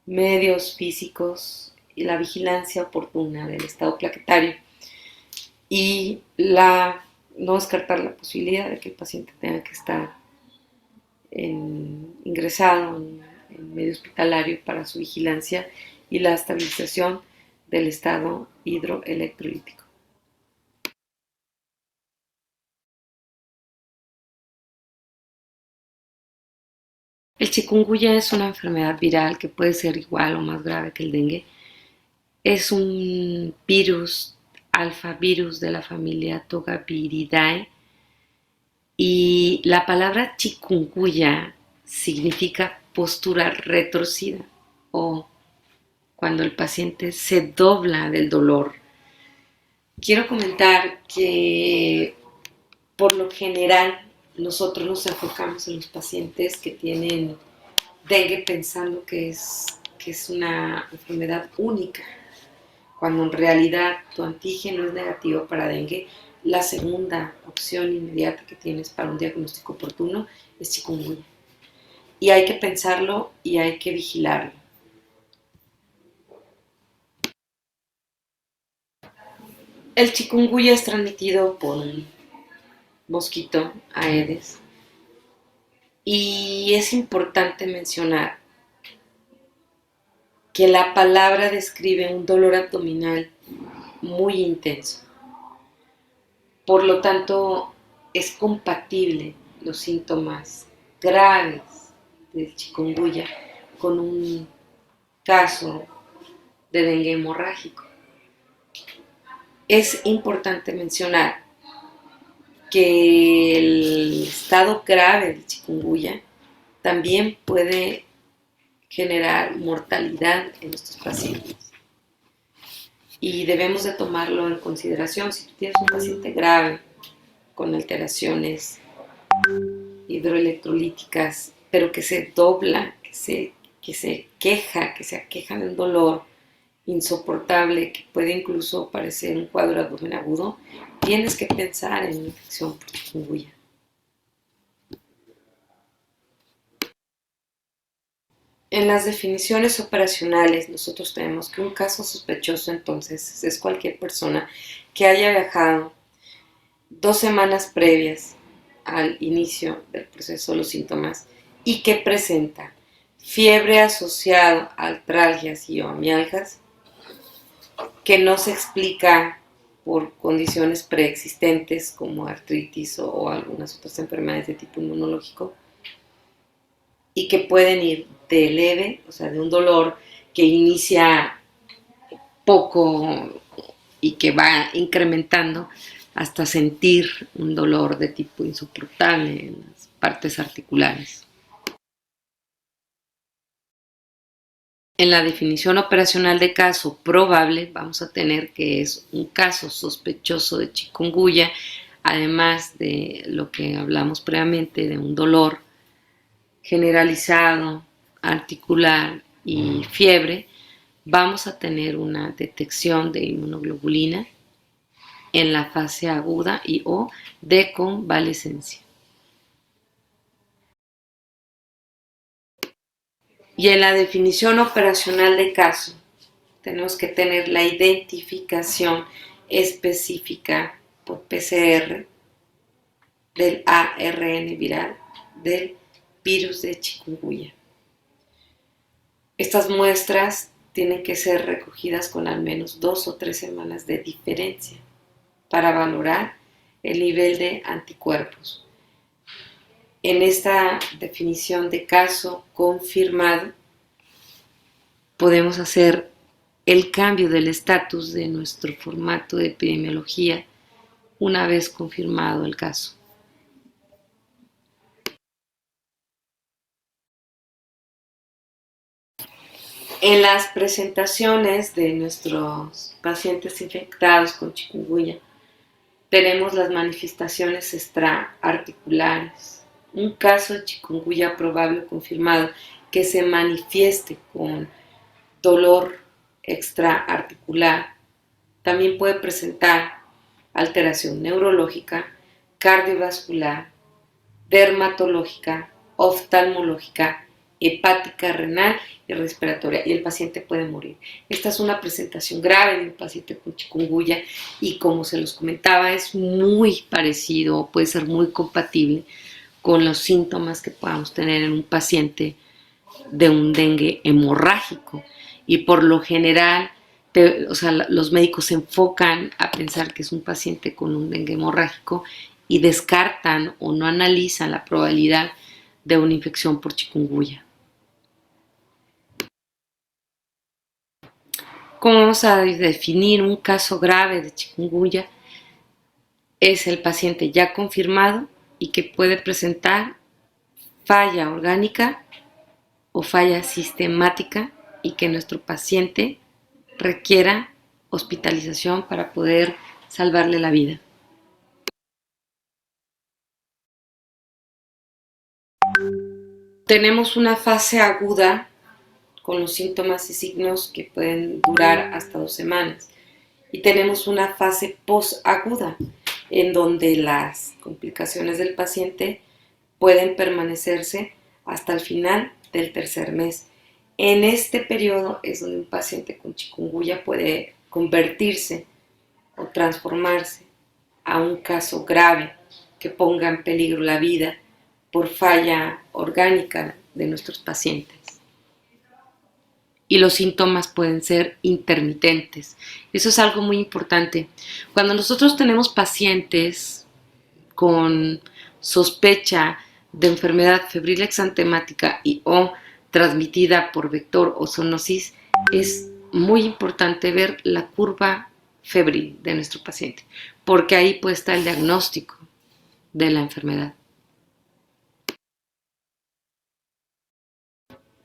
medios físicos y la vigilancia oportuna del estado plaquetario, y no descartar la posibilidad de que el paciente tenga que estar ingresado en medio hospitalario para su vigilancia y la estabilización del estado hidroelectrolítico. El chikungunya es una enfermedad viral que puede ser igual o más grave que el dengue. Es un virus, alfavirus de la familia Togaviridae, y la palabra chikungunya significa postura retorcida, o cuando el paciente se dobla del dolor. Quiero comentar que por lo general nosotros nos enfocamos en los pacientes que tienen dengue pensando que es una enfermedad única, cuando en realidad tu antígeno es negativo para dengue, la segunda opción inmediata que tienes para un diagnóstico oportuno es chikungunya. Y hay que pensarlo y hay que vigilarlo. El chikungunya es transmitido por un mosquito Aedes y es importante mencionar que la palabra describe un dolor abdominal muy intenso. Por lo tanto, es compatible los síntomas graves del chikungunya con un caso de dengue hemorrágico. Es importante mencionar que el estado grave del chikungunya también puede generar mortalidad en nuestros pacientes. Y debemos de tomarlo en consideración. Si tú tienes un paciente grave con alteraciones hidroelectrolíticas, pero que se dobla, que se aqueja de un dolor insoportable, que puede incluso parecer un cuadro de abdomen agudo, tienes que pensar en una infección por chikungunya. En las definiciones operacionales nosotros tenemos que un caso sospechoso entonces es cualquier persona que haya viajado 2 semanas previas al inicio del proceso de los síntomas y que presenta fiebre asociada a artralgias y o mialgias, que no se explica por condiciones preexistentes como artritis o algunas otras enfermedades de tipo inmunológico, y que pueden ir de leve, o sea, de un dolor que inicia poco y que va incrementando hasta sentir un dolor de tipo insoportable en las partes articulares. En la definición operacional de caso probable vamos a tener que es un caso sospechoso de chikungunya, además de lo que hablamos previamente de un dolor generalizado, articular y fiebre. Vamos a tener una detección de inmunoglobulina en la fase aguda y o de convalescencia. Y en la definición operacional de caso, tenemos que tener la identificación específica por PCR del ARN viral del virus de chikungunya. Estas muestras tienen que ser recogidas con al menos 2 o 3 semanas de diferencia para valorar el nivel de anticuerpos. En esta definición de caso confirmado, podemos hacer el cambio del estatus de nuestro formato de epidemiología una vez confirmado el caso. En las presentaciones de nuestros pacientes infectados con chikungunya, tenemos las manifestaciones extraarticulares. Un caso de chikungunya probable o confirmado que se manifieste con dolor extraarticular también puede presentar alteración neurológica, cardiovascular, dermatológica, oftalmológica, hepática, renal y respiratoria, y el paciente puede morir. Esta es una presentación grave de un paciente con chikungunya y, como se los comentaba, es muy parecido, puede ser muy compatible con los síntomas que podamos tener en un paciente de un dengue hemorrágico. Y por lo general, los médicos se enfocan a pensar que es un paciente con un dengue hemorrágico y descartan o no analizan la probabilidad de una infección por chikungunya. ¿Cómo vamos a definir un caso grave de chikungunya? Es el paciente ya confirmado y que puede presentar falla orgánica o falla sistemática y que nuestro paciente requiera hospitalización para poder salvarle la vida. Tenemos una fase aguda con los síntomas y signos que pueden durar hasta 2 semanas. Y tenemos una fase posaguda en donde las complicaciones del paciente pueden permanecerse hasta el final del tercer mes. En este periodo es donde un paciente con chikungunya puede convertirse o transformarse a un caso grave que ponga en peligro la vida por falla orgánica de nuestros pacientes. Y los síntomas pueden ser intermitentes. Eso es algo muy importante. Cuando nosotros tenemos pacientes con sospecha de enfermedad febril exantemática y o transmitida por vector o zoonosis, es muy importante ver la curva febril de nuestro paciente, porque ahí puede estar el diagnóstico de la enfermedad.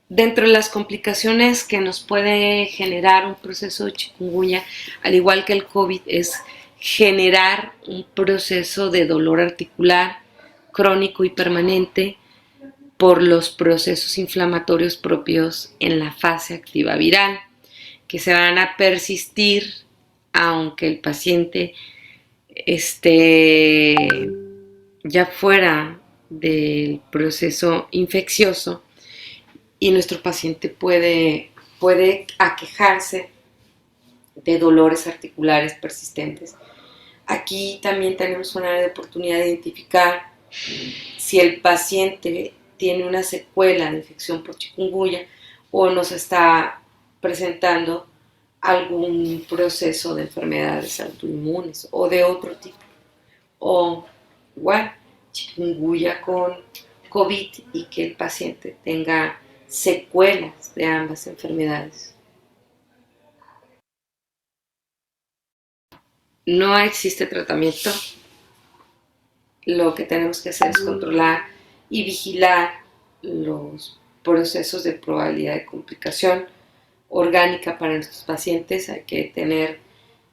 Dentro de las complicaciones que nos puede generar un proceso de chikungunya, al igual que el COVID, es generar un proceso de dolor articular crónico y permanente por los procesos inflamatorios propios en la fase activa viral, que se van a persistir aunque el paciente esté ya fuera del proceso infeccioso, y nuestro paciente puede aquejarse de dolores articulares persistentes. Aquí también tenemos una área de oportunidad de identificar si el paciente tiene una secuela de infección por chikungunya o nos está presentando algún proceso de enfermedades autoinmunes o de otro tipo. O igual, chikungunya con COVID y que el paciente tenga secuelas de ambas enfermedades. No existe tratamiento. Lo que tenemos que hacer es controlar y vigilar los procesos de probabilidad de complicación orgánica para nuestros pacientes. Hay que tener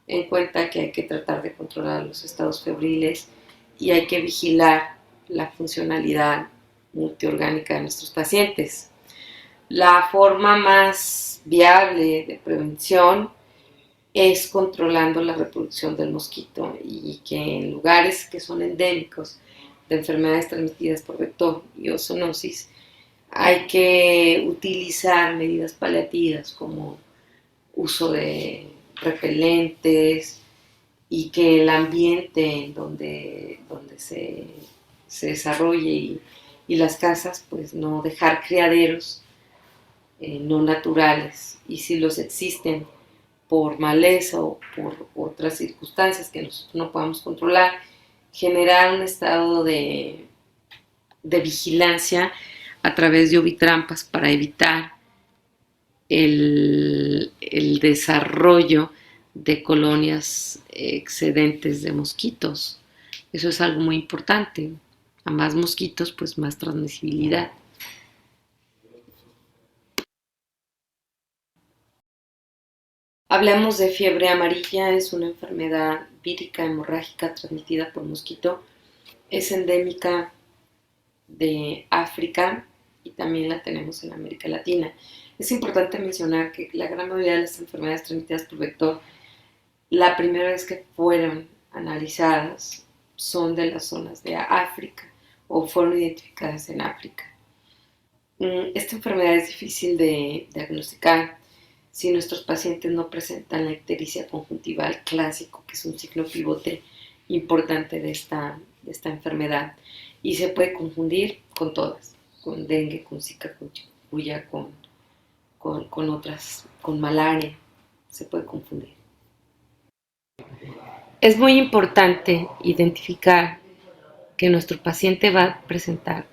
en cuenta que hay que tratar de controlar los estados febriles y hay que vigilar la funcionalidad multiorgánica de nuestros pacientes. La forma más viable de prevención es controlando la reproducción del mosquito y que en lugares que son endémicos de enfermedades transmitidas por vector y o zoonosis hay que utilizar medidas paliativas como uso de repelentes y que el ambiente en donde se desarrolle y las casas, pues no dejar criaderos no naturales, y si los existen por maleza o por otras circunstancias que nosotros no podamos controlar, generar un estado de vigilancia a través de ovitrampas para evitar el desarrollo de colonias excedentes de mosquitos. Eso es algo muy importante. A más mosquitos, pues más transmisibilidad. Hablamos de fiebre amarilla, es una enfermedad vírica hemorrágica transmitida por mosquito. Es endémica de África y también la tenemos en América Latina. Es importante mencionar que la gran mayoría de las enfermedades transmitidas por vector, la primera vez que fueron analizadas son de las zonas de África o fueron identificadas en África. Esta enfermedad es difícil de diagnosticar si nuestros pacientes no presentan la ictericia conjuntival clásico, que es un signo pivote importante de esta enfermedad, y se puede confundir con todas, con dengue, con zika, con chikungunya, con otras, con malaria, se puede confundir. Es muy importante identificar que nuestro paciente va a presentar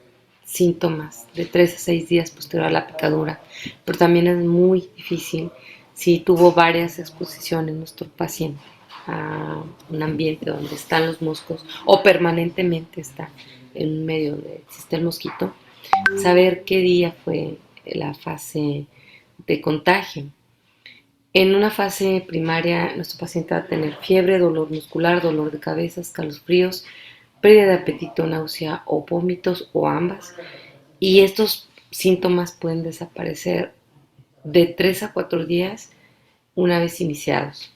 síntomas de 3 a 6 días posterior a la picadura, pero también es muy difícil si tuvo varias exposiciones nuestro paciente a un ambiente donde están los moscos o permanentemente está en medio donde existe el mosquito, saber qué día fue la fase de contagio. En una fase primaria, nuestro paciente va a tener fiebre, dolor muscular, dolor de cabeza, escalofríos, pérdida de apetito, náusea o vómitos o ambas. Y estos síntomas pueden desaparecer de 3 a 4 días una vez iniciados.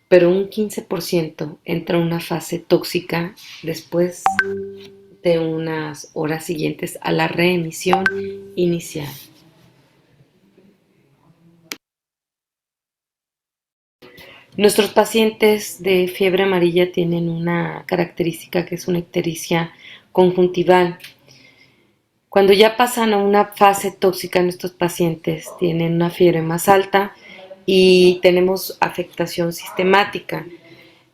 pero un 15% entra en una fase tóxica después de unas horas siguientes a la reemisión inicial. Nuestros pacientes de fiebre amarilla tienen una característica que es una ictericia conjuntival. Cuando ya pasan a una fase tóxica, nuestros pacientes tienen una fiebre más alta y tenemos afectación sistemática.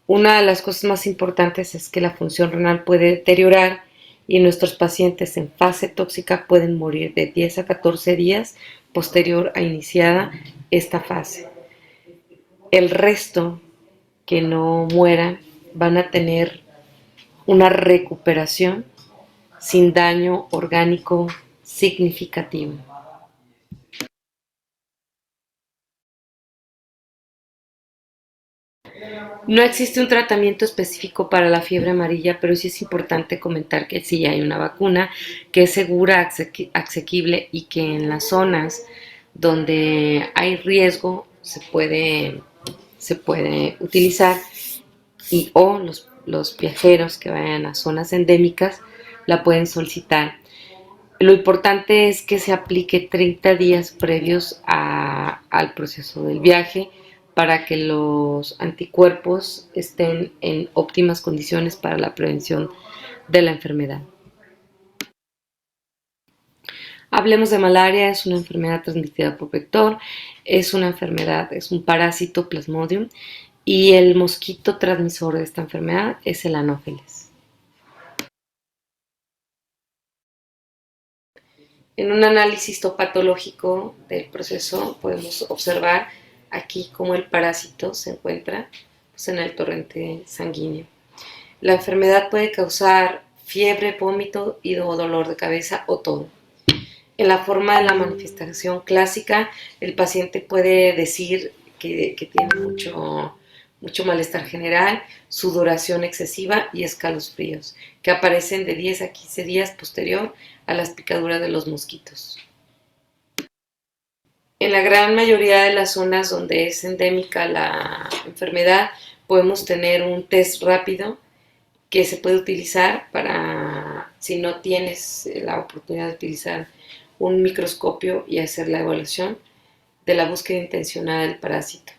Una de las cosas más importantes es que la función renal puede deteriorar y nuestros pacientes en fase tóxica pueden morir de 10 a 14 días posterior a iniciada esta fase. El resto que no mueran van a tener una recuperación sin daño orgánico significativo. No existe un tratamiento específico para la fiebre amarilla, pero sí es importante comentar que sí hay una vacuna que es segura, asequible y que en las zonas donde hay riesgo se puede utilizar o los viajeros que vayan a zonas endémicas la pueden solicitar. Lo importante es que se aplique 30 días previos al proceso del viaje para que los anticuerpos estén en óptimas condiciones para la prevención de la enfermedad. Hablemos de malaria, es una enfermedad transmitida por vector, es una enfermedad, es un parásito Plasmodium y el mosquito transmisor de esta enfermedad es el Anopheles. En un análisis histopatológico del proceso podemos observar aquí cómo el parásito se encuentra pues, en el torrente sanguíneo. La enfermedad puede causar fiebre, vómito y dolor de cabeza o todo. En la forma de la manifestación clásica, el paciente puede decir que tiene mucho malestar general, sudoración excesiva y escalofríos, que aparecen de 10 a 15 días posterior a las picaduras de los mosquitos. En la gran mayoría de las zonas donde es endémica la enfermedad, podemos tener un test rápido que se puede utilizar para, si no tienes la oportunidad de utilizar un microscopio y hacer la evaluación de la búsqueda intencionada del parásito.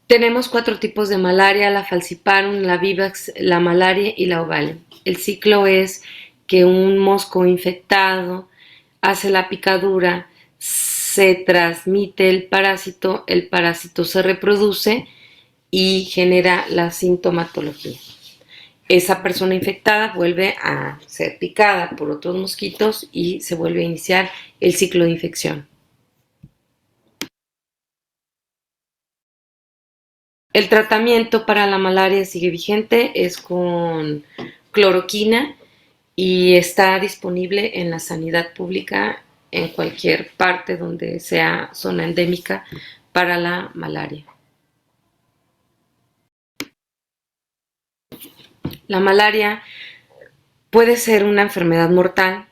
Tenemos 4 tipos de malaria: la falciparum, la vivax, la malaria y la ovale. El ciclo es que un mosco infectado hace la picadura, se transmite el parásito se reproduce y genera la sintomatología. Esa persona infectada vuelve a ser picada por otros mosquitos y se vuelve a iniciar el ciclo de infección. El tratamiento para la malaria sigue vigente, es con cloroquina y está disponible en la sanidad pública en cualquier parte donde sea zona endémica para la malaria. La malaria puede ser una enfermedad mortal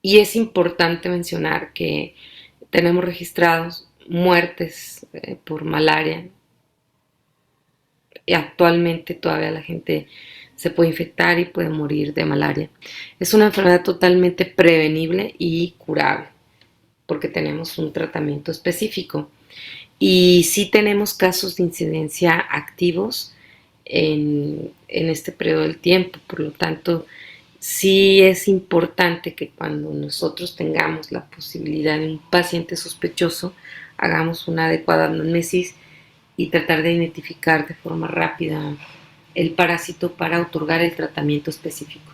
y es importante mencionar que tenemos registrados muertes por malaria y actualmente todavía la gente se puede infectar y puede morir de malaria. Es una enfermedad totalmente prevenible y curable porque tenemos un tratamiento específico. Y sí tenemos casos de incidencia activos en este periodo del tiempo. Por lo tanto, sí es importante que cuando nosotros tengamos la posibilidad de un paciente sospechoso, hagamos una adecuada anamnesis y tratar de identificar de forma rápida el parásito para otorgar el tratamiento específico.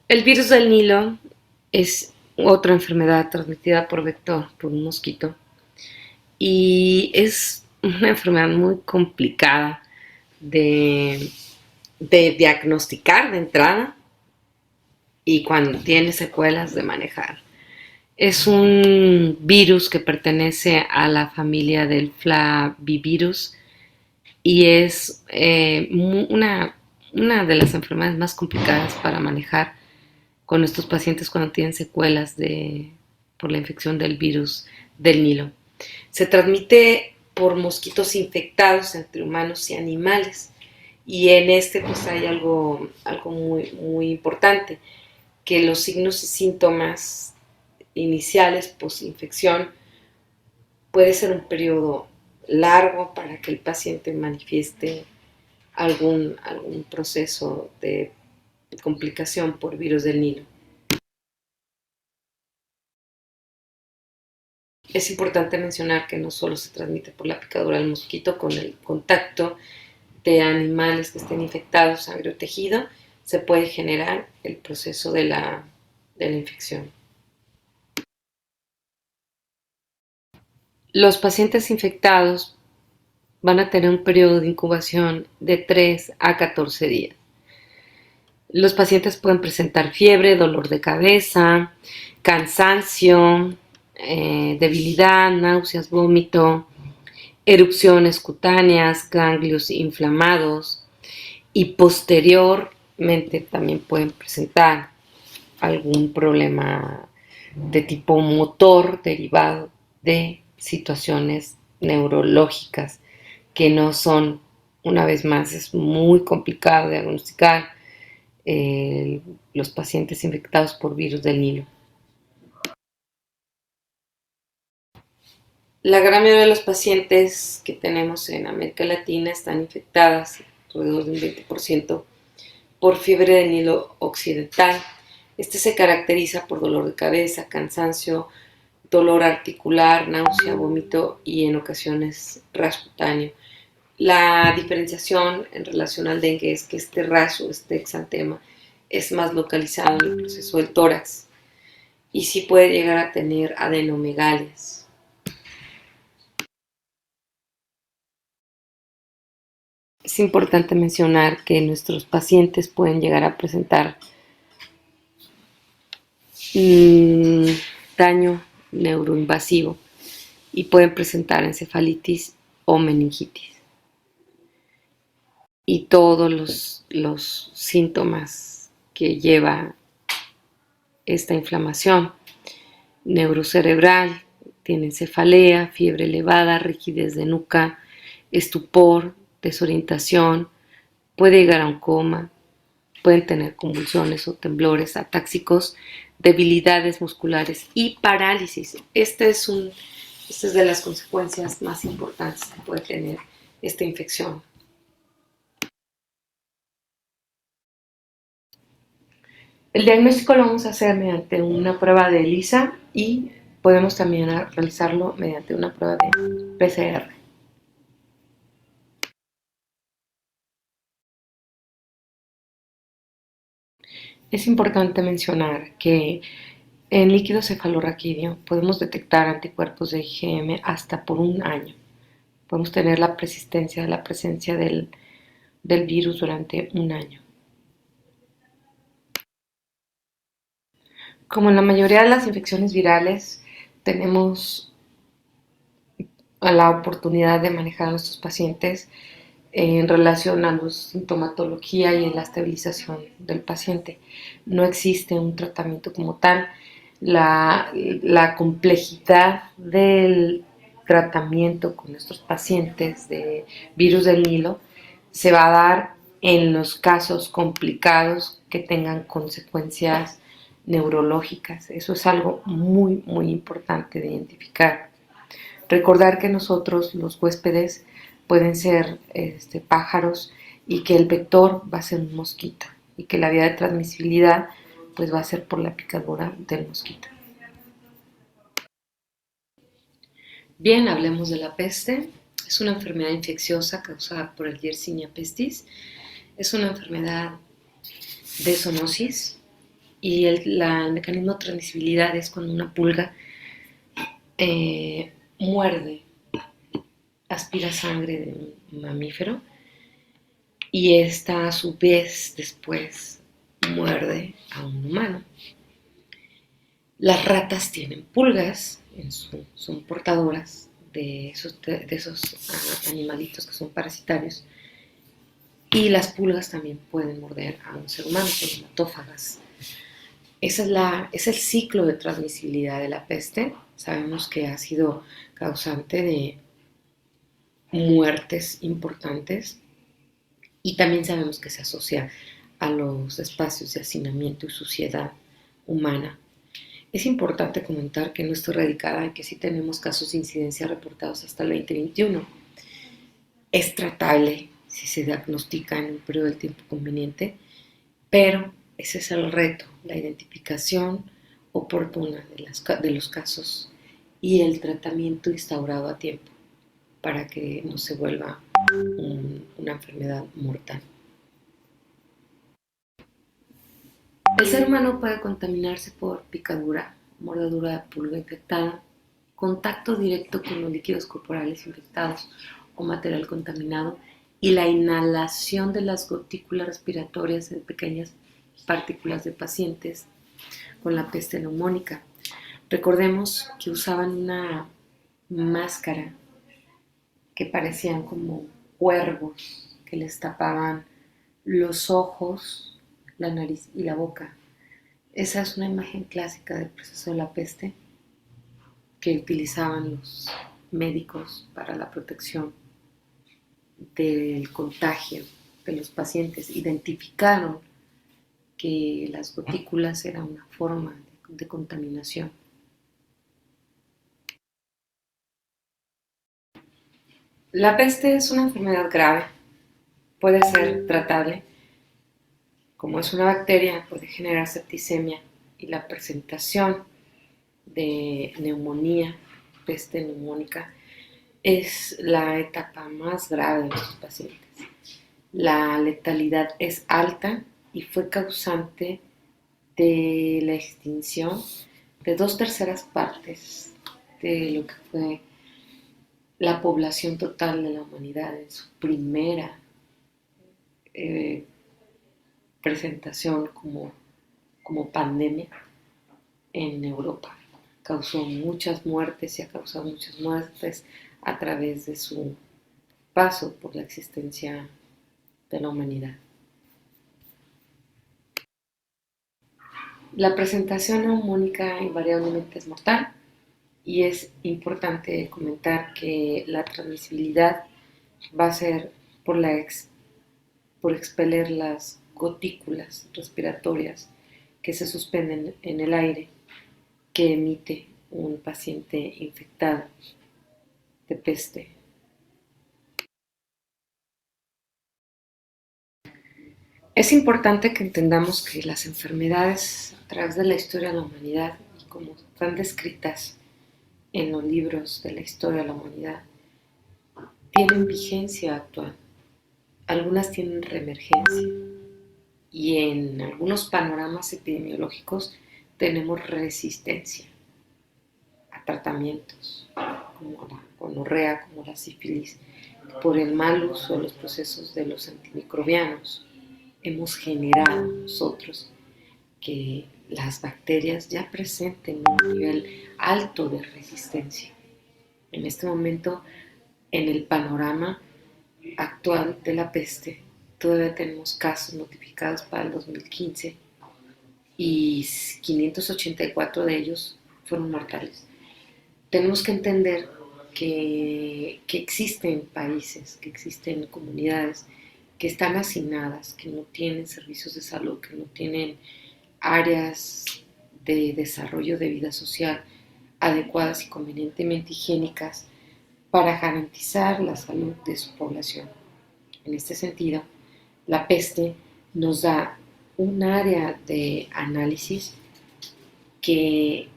El virus del Nilo es otra enfermedad transmitida por vector, por un mosquito, y es una enfermedad muy complicada de diagnosticar de entrada y cuando tiene secuelas de manejar. Es un virus que pertenece a la familia del Flavivirus y es una de las enfermedades más complicadas para manejar con estos pacientes cuando tienen secuelas por la infección del virus del Nilo. Se transmite por mosquitos infectados entre humanos y animales. Y en pues hay algo muy, muy importante, que los signos y síntomas iniciales post-infección puede ser un periodo largo para que el paciente manifieste algún proceso de complicación por virus del Nilo. Es importante mencionar que no solo se transmite por la picadura del mosquito, con el contacto de animales que estén infectados, sangre o tejido, se puede generar el proceso de la infección. Los pacientes infectados van a tener un periodo de incubación de 3 a 14 días. Los pacientes pueden presentar fiebre, dolor de cabeza, cansancio, debilidad, náuseas, vómito, erupciones cutáneas, ganglios inflamados, y posteriormente también pueden presentar algún problema de tipo motor derivado de situaciones neurológicas que no son, una vez más, es muy complicado diagnosticar los pacientes infectados por virus del Nilo. La gran mayoría de los pacientes que tenemos en América Latina están infectadas, alrededor de un 20%, por fiebre del Nilo occidental. Este se caracteriza por dolor de cabeza, cansancio, dolor articular, náusea, vómito y en ocasiones ras cutáneo. La diferenciación en relación al dengue es que este ras o este exantema es más localizado en el proceso del tórax y sí puede llegar a tener adenomegalias. Es importante mencionar que nuestros pacientes pueden llegar a presentar daño neuroinvasivo y pueden presentar encefalitis o meningitis. Y todos los síntomas que lleva esta inflamación neurocerebral, tienen cefalea, fiebre elevada, rigidez de nuca, estupor, desorientación, puede llegar a un coma, pueden tener convulsiones o temblores atáxicos, debilidades musculares y parálisis. Esta es de las consecuencias más importantes que puede tener esta infección. El diagnóstico lo vamos a hacer mediante una prueba de ELISA y podemos también realizarlo mediante una prueba de PCR. Es importante mencionar que en líquido cefalorraquídeo podemos detectar anticuerpos de IgM hasta por un año. Podemos tener la presencia del virus durante un año. Como en la mayoría de las infecciones virales, tenemos la oportunidad de manejar a nuestros pacientes en relación a la sintomatología y en la estabilización del paciente. No existe un tratamiento como tal. La complejidad del tratamiento con nuestros pacientes de virus del Nilo se va a dar en los casos complicados que tengan consecuencias neurológicas. Eso es algo muy, muy importante de identificar. Recordar que nosotros, los huéspedes, pueden ser pájaros y que el vector va a ser un mosquito y que la vía de transmisibilidad pues va a ser por la picadura del mosquito. Bien, hablemos de la peste. Es una enfermedad infecciosa causada por el Yersinia pestis. Es una enfermedad de zoonosis y el mecanismo de transmisibilidad es cuando una pulga muerde, aspira sangre de un mamífero y esta a su vez después muerde a un humano. Las ratas tienen pulgas, son portadoras de esos animalitos que son parasitarios, y las pulgas también pueden morder a un ser humano, son hematófagas. Es el ciclo de transmisibilidad de la peste. Sabemos que ha sido causante de muertes importantes y también sabemos que se asocia a los espacios de hacinamiento y suciedad humana. Es importante comentar que no está erradicada y que sí tenemos casos de incidencia reportados hasta el 2021. Es tratable si se diagnostica en un periodo de tiempo conveniente, pero ese es el reto, la identificación oportuna de los casos y el tratamiento instaurado a tiempo para que no se vuelva una enfermedad mortal. El ser humano puede contaminarse por picadura, mordedura de pulga infectada, contacto directo con los líquidos corporales infectados o material contaminado y la inhalación de las gotículas respiratorias de pequeñas partículas de pacientes con la peste neumónica. Recordemos que usaban una máscara que parecían como cuervos que les tapaban los ojos, la nariz y la boca. Esa es una imagen clásica del proceso de la peste que utilizaban los médicos para la protección del contagio de los pacientes. Identificaron que las gotículas eran una forma de contaminación. La peste es una enfermedad grave, puede ser tratable. Como es una bacteria, puede generar septicemia y la presentación de neumonía, peste neumónica, es la etapa más grave de los pacientes. La letalidad es alta y fue causante de la extinción de 2/3 partes de lo que fue la población total de la humanidad en su primera presentación como pandemia en Europa. Causó muchas muertes y ha causado muchas muertes a través de su paso por la existencia de la humanidad. La presentación neumónica invariablemente es mortal y es importante comentar que la transmisibilidad va a ser por expeler las gotículas respiratorias que se suspenden en el aire que emite un paciente infectado de peste. Es importante que entendamos que las enfermedades a través de la historia de la humanidad y como están descritas en los libros de la historia de la humanidad tienen vigencia actual. Algunas tienen reemergencia y en algunos panoramas epidemiológicos tenemos resistencia a tratamientos como la gonorrea, como la sífilis, por el mal uso de los procesos de los antimicrobianos. Hemos generado nosotros que las bacterias ya presenten un nivel alto de resistencia. En este momento, en el panorama actual de la peste, todavía tenemos casos notificados para el 2015 y 584 de ellos fueron mortales. Tenemos que entender que existen países, que existen comunidades que están hacinadas, que no tienen servicios de salud, que no tienen áreas de desarrollo de vida social adecuadas y convenientemente higiénicas para garantizar la salud de su población. En este sentido, la peste nos da un área de análisis que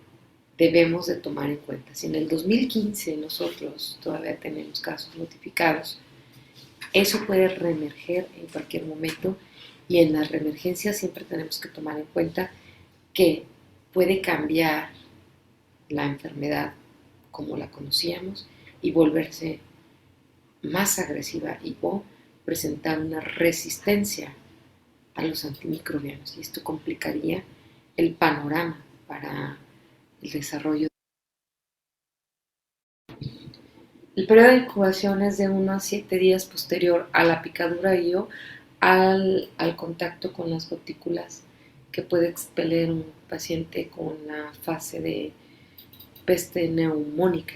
debemos de tomar en cuenta. Si en el 2015 nosotros todavía tenemos casos notificados, eso puede reemerger en cualquier momento y en las reemergencias siempre tenemos que tomar en cuenta que puede cambiar la enfermedad como la conocíamos y volverse más agresiva y o presentar una resistencia a los antimicrobianos y esto complicaría el panorama para el desarrollo. El periodo de incubación es de 1 a 7 días posterior a la picadura y o al contacto con las gotículas que puede expeler un paciente con la fase de peste neumónica.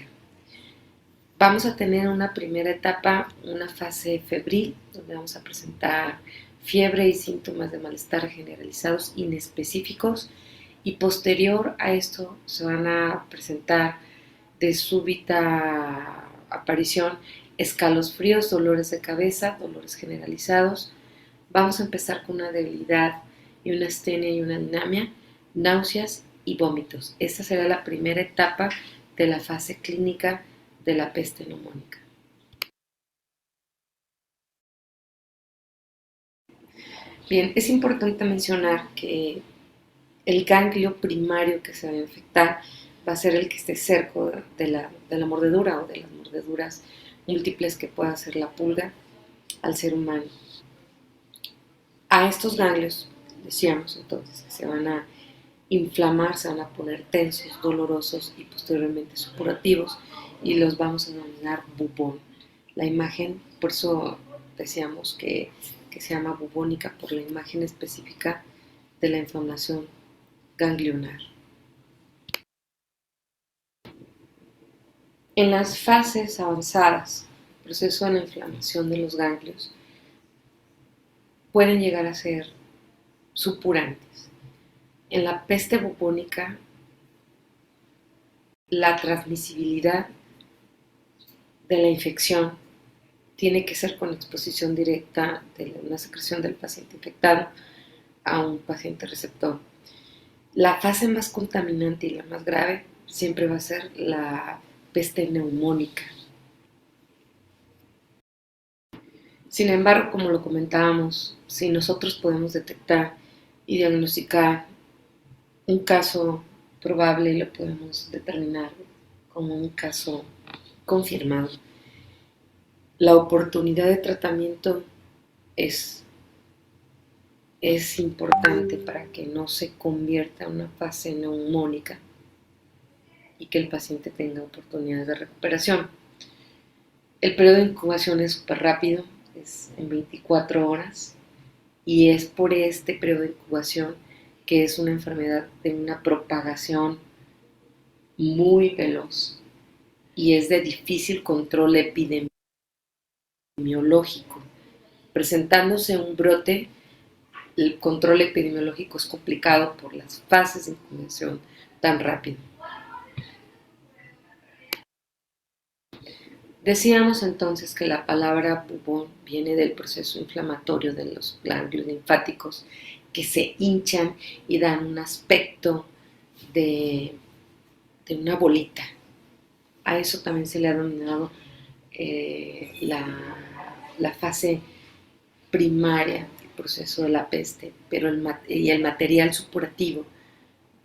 Vamos a tener una primera etapa, una fase febril, donde vamos a presentar fiebre y síntomas de malestar generalizados inespecíficos, y posterior a esto se van a presentar de súbita aparición escalofríos, dolores de cabeza, dolores generalizados. Vamos a empezar con una debilidad y una astenia y una dinamia, náuseas y vómitos. Esta será la primera etapa de la fase clínica de la peste neumónica. Bien, es importante mencionar que el ganglio primario que se va a infectar va a ser el que esté cerca de la mordedura o de las mordeduras múltiples que pueda hacer la pulga al ser humano. A estos ganglios, decíamos entonces, que se van a inflamar, se van a poner tensos, dolorosos y posteriormente supurativos, y los vamos a denominar bubón. La imagen, por eso decíamos que se llama bubónica, por la imagen específica de la inflamación ganglionar. En las fases avanzadas, el proceso de la inflamación de los ganglios pueden llegar a ser supurantes. En la peste bubónica, la transmisibilidad de la infección tiene que ser con exposición directa de una secreción del paciente infectado a un paciente receptor. La fase más contaminante y la más grave siempre va a ser la peste neumónica. Sin embargo, como lo comentábamos, si nosotros podemos detectar y diagnosticar un caso probable, lo podemos determinar como un caso confirmado. La oportunidad de tratamiento es importante para que no se convierta en una fase neumónica y que el paciente tenga oportunidades de recuperación. El periodo de incubación es súper rápido, es en 24 horas, y es por este periodo de incubación que es una enfermedad de una propagación muy veloz y es de difícil control epidemiológico. Presentándose un brote, el control epidemiológico es complicado por las fases de incubación tan rápido. Decíamos entonces que la palabra bubón viene del proceso inflamatorio de los ganglios linfáticos que se hinchan y dan un aspecto de una bolita. A eso también se le ha denominado la fase primaria del proceso de la peste, pero el material supurativo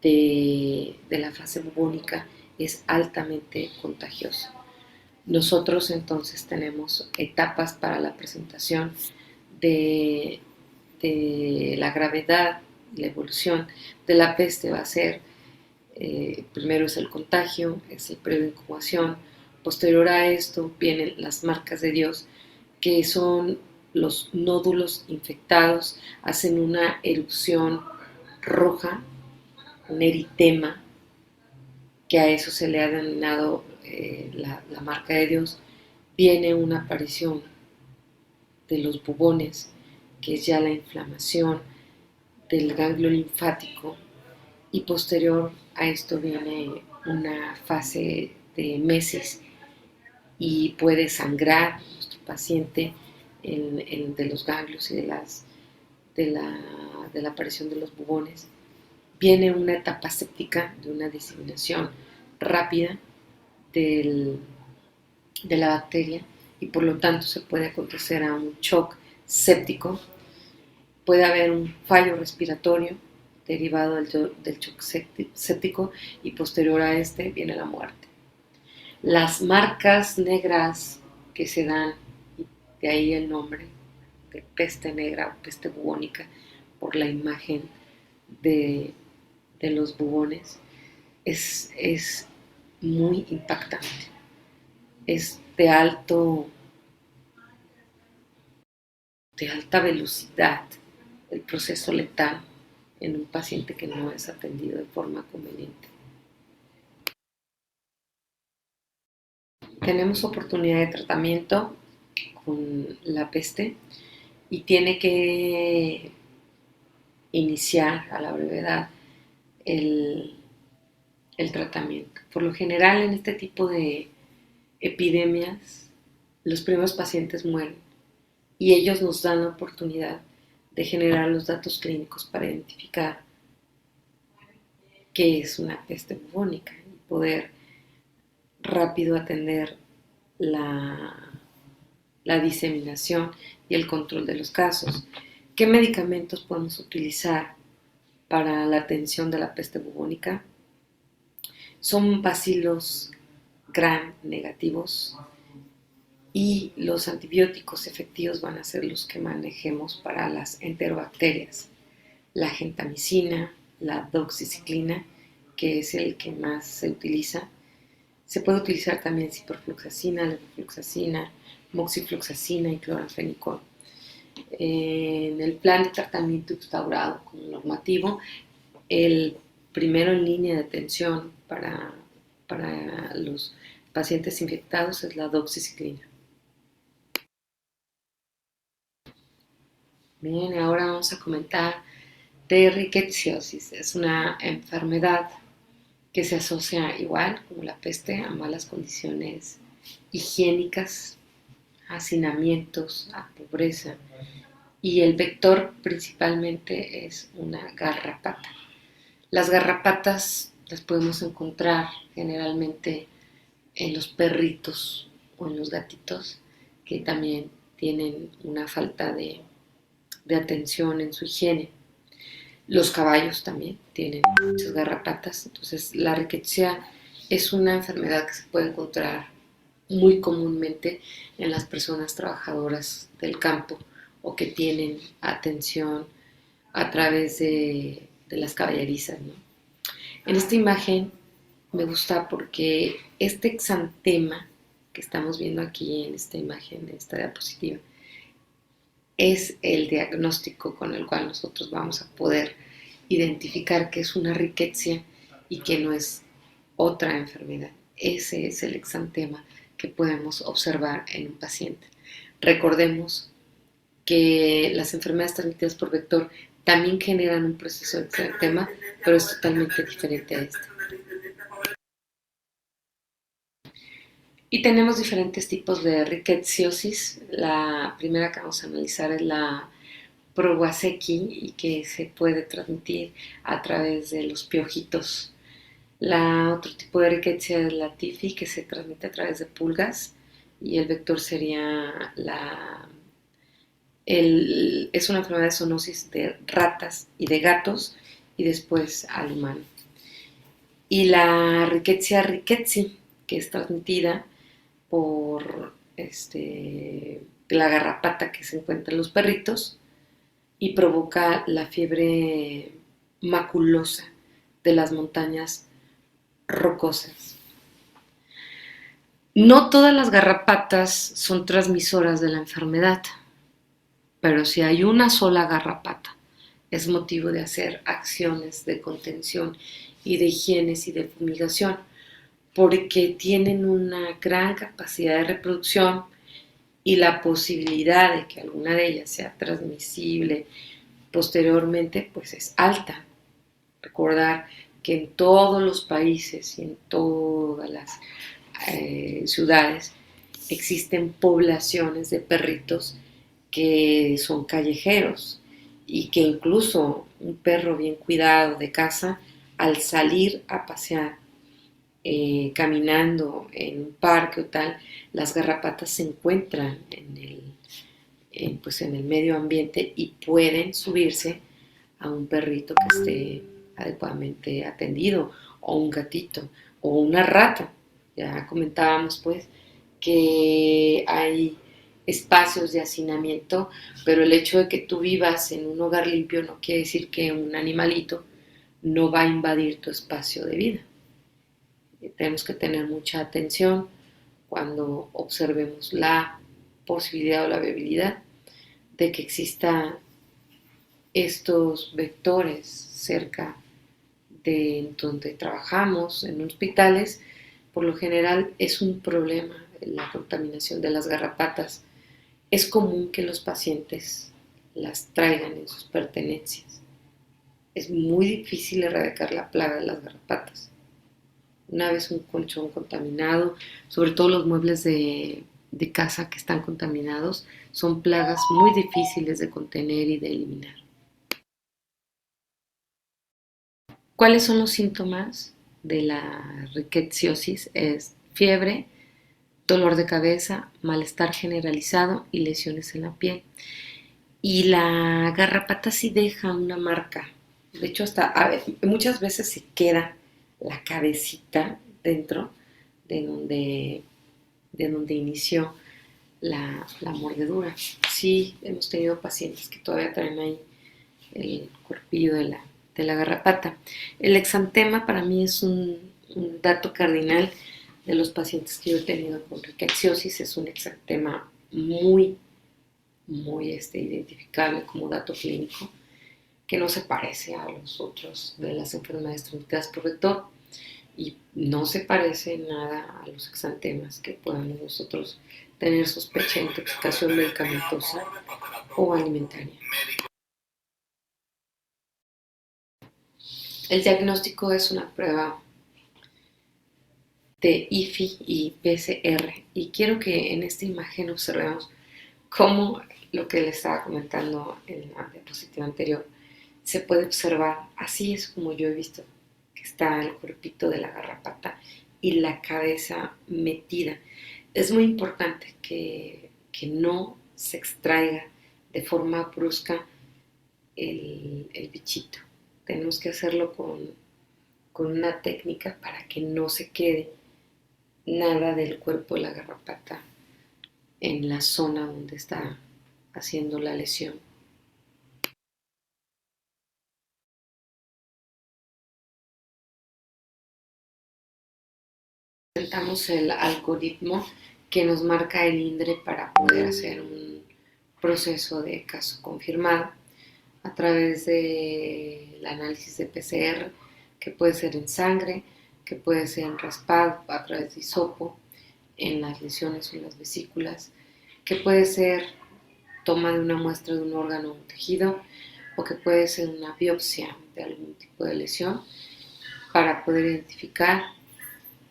de la fase bubónica es altamente contagioso. Nosotros entonces tenemos etapas para la presentación de la gravedad, la evolución de la peste. Va a ser, primero es el contagio, es el periodo de incubación, posterior a esto vienen las marcas de Dios, que son los nódulos infectados, hacen una erupción roja, un eritema, que a eso se le ha denominado la marca de Dios. Viene una aparición de los bubones, que es ya la inflamación del ganglio linfático, y posterior a esto viene una fase de meses y puede sangrar nuestro paciente de los ganglios y de la aparición de los bubones. Viene una etapa séptica de una diseminación rápida de la bacteria, y por lo tanto se puede acontecer a un shock séptico. Puede haber un fallo respiratorio derivado del shock séptico, y posterior a este viene la muerte. Las marcas negras que se dan, de ahí el nombre de peste negra o peste bubónica, por la imagen de los bubones, es muy impactante. Es de alta velocidad el proceso letal en un paciente que no es atendido de forma conveniente. Tenemos oportunidad de tratamiento con la peste y tiene que iniciar a la brevedad el tratamiento. Por lo general, en este tipo de epidemias, los primeros pacientes mueren y ellos nos dan la oportunidad de generar los datos clínicos para identificar qué es una peste bubónica y poder rápido atender la diseminación y el control de los casos. ¿Qué medicamentos podemos utilizar para la atención de la peste bubónica? Son bacilos gram negativos y los antibióticos efectivos van a ser los que manejemos para las enterobacterias. La gentamicina, la doxiciclina, que es el que más se utiliza. Se puede utilizar también ciprofloxacina, levofloxacina, moxifloxacina y cloranfenicol. En el plan de tratamiento instaurado como normativo, el primero en línea de atención para los pacientes infectados es la doxiciclina. Bien, ahora vamos a comentar de rickettsiosis. Es una enfermedad que se asocia igual como la peste a malas condiciones higiénicas, a hacinamientos, a pobreza, y el vector principalmente es una garrapata. Las garrapatas las podemos encontrar generalmente en los perritos o en los gatitos que también tienen una falta de atención en su higiene. Los caballos también tienen muchas garrapatas, entonces la riqueza es una enfermedad que se puede encontrar muy comúnmente en las personas trabajadoras del campo o que tienen atención a través de las caballerizas, ¿no? En esta imagen me gusta porque este exantema que estamos viendo aquí en esta imagen, en esta diapositiva, es el diagnóstico con el cual nosotros vamos a poder identificar que es una riqueza y que no es otra enfermedad. Ese es el exantema que podemos observar en un paciente. Recordemos que las enfermedades transmitidas por vector también generan un proceso de exantema, pero es totalmente diferente a este. Y tenemos diferentes tipos de rickettsiosis. La primera que vamos a analizar es la Prowazeki y que se puede transmitir a través de los piojitos. La otro tipo de riqueza es la TIFI que se transmite a través de pulgas y el vector sería es una enfermedad de zoonosis de ratas y de gatos y después al humano. Y la Rickettsia rickettsii que es transmitida por la garrapata que se encuentra en los perritos y provoca la fiebre maculosa de las montañas rocosas. No todas las garrapatas son transmisoras de la enfermedad, pero si hay una sola garrapata, es motivo de hacer acciones de contención y de higiene y de fumigación, porque tienen una gran capacidad de reproducción y la posibilidad de que alguna de ellas sea transmisible posteriormente, pues es alta. Recordar que en todos los países y en todas las ciudades existen poblaciones de perritos que son callejeros y que incluso un perro bien cuidado de casa, al salir a pasear caminando en un parque o tal, las garrapatas se encuentran en el medio ambiente y pueden subirse a un perrito que esté adecuadamente atendido, o un gatito, o una rata. Ya comentábamos pues que hay espacios de hacinamiento, pero el hecho de que tú vivas en un hogar limpio no quiere decir que un animalito no va a invadir tu espacio de vida. Tenemos que tener mucha atención cuando observemos la posibilidad o la viabilidad de que exista estos vectores cerca de donde trabajamos, en hospitales, por lo general es un problema la contaminación de las garrapatas. Es común que los pacientes las traigan en sus pertenencias. Es muy difícil erradicar la plaga de las garrapatas. Una vez un colchón contaminado, sobre todo los muebles de casa que están contaminados, son plagas muy difíciles de contener y de eliminar. ¿Cuáles son los síntomas de la rickettsiosis? Es fiebre, dolor de cabeza, malestar generalizado y lesiones en la piel. Y la garrapata sí deja una marca. De hecho, muchas veces se queda la cabecita dentro de donde inició la mordedura. Sí, hemos tenido pacientes que todavía traen ahí el cuerpillo de la garrapata. El exantema para mí es un dato cardinal de los pacientes que yo he tenido con rickettsiosis. Es un exantema muy identificable como dato clínico, que no se parece a los otros de las enfermedades transmitidas por vector y no se parece nada a los exantemas que puedan nosotros tener sospecha de intoxicación medicamentosa o alimentaria. El diagnóstico es una prueba de IFI y PCR y quiero que en esta imagen observemos cómo lo que les estaba comentando en la diapositiva anterior se puede observar. Así es como yo he visto que está el cuerpito de la garrapata y la cabeza metida. Es muy importante que no se extraiga de forma brusca el bichito. Tenemos que hacerlo con una técnica para que no se quede nada del cuerpo de la garrapata en la zona donde está haciendo la lesión. Presentamos el algoritmo que nos marca el INDRE para poder hacer un proceso de caso confirmado a través del análisis de PCR, que puede ser en sangre, que puede ser en raspado a través de hisopo, en las lesiones o en las vesículas, que puede ser toma de una muestra de un órgano o un tejido, o que puede ser una biopsia de algún tipo de lesión para poder identificar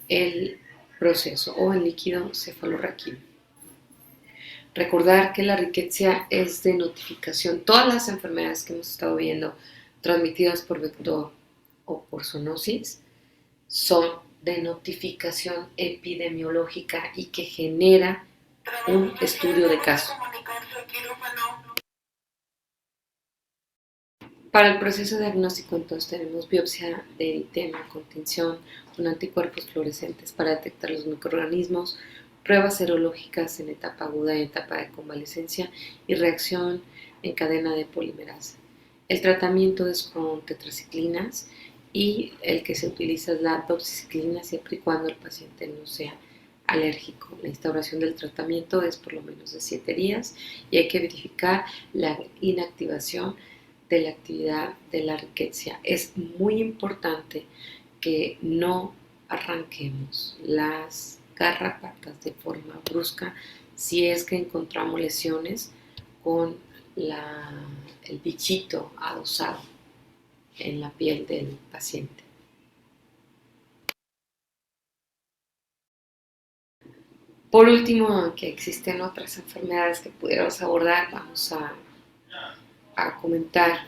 el proceso o el líquido cefalorraquídeo. Recordar que la riqueza es de notificación. Todas las enfermedades que hemos estado viendo transmitidas por vector o por zoonosis son de notificación epidemiológica y que genera un estudio de caso. Para el proceso diagnóstico, entonces, tenemos biopsia de eritema con tinción con anticuerpos fluorescentes para detectar los microorganismos, pruebas serológicas en etapa aguda y etapa de convalescencia y reacción en cadena de polimerasa. El tratamiento es con tetraciclinas y el que se utiliza es la doxiciclina siempre y cuando el paciente no sea alérgico. La instauración del tratamiento es por lo menos de 7 días y hay que verificar la inactivación de la actividad de la riqueza. Es muy importante que no arranquemos las garrapatas de forma brusca si es que encontramos lesiones con el bichito adosado en la piel del paciente. Por último, aunque existen otras enfermedades que pudiéramos abordar, vamos a comentar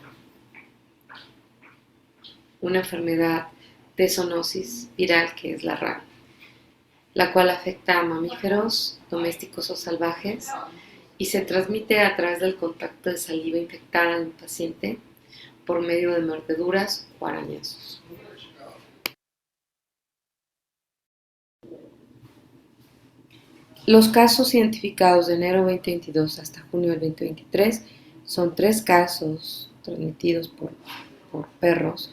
una enfermedad de zoonosis viral que es la rabia, la cual afecta a mamíferos domésticos o salvajes y se transmite a través del contacto de saliva infectada de un paciente por medio de mordeduras o arañazos. Los casos identificados de enero 2022 hasta junio del 2023 son 3 casos transmitidos por perros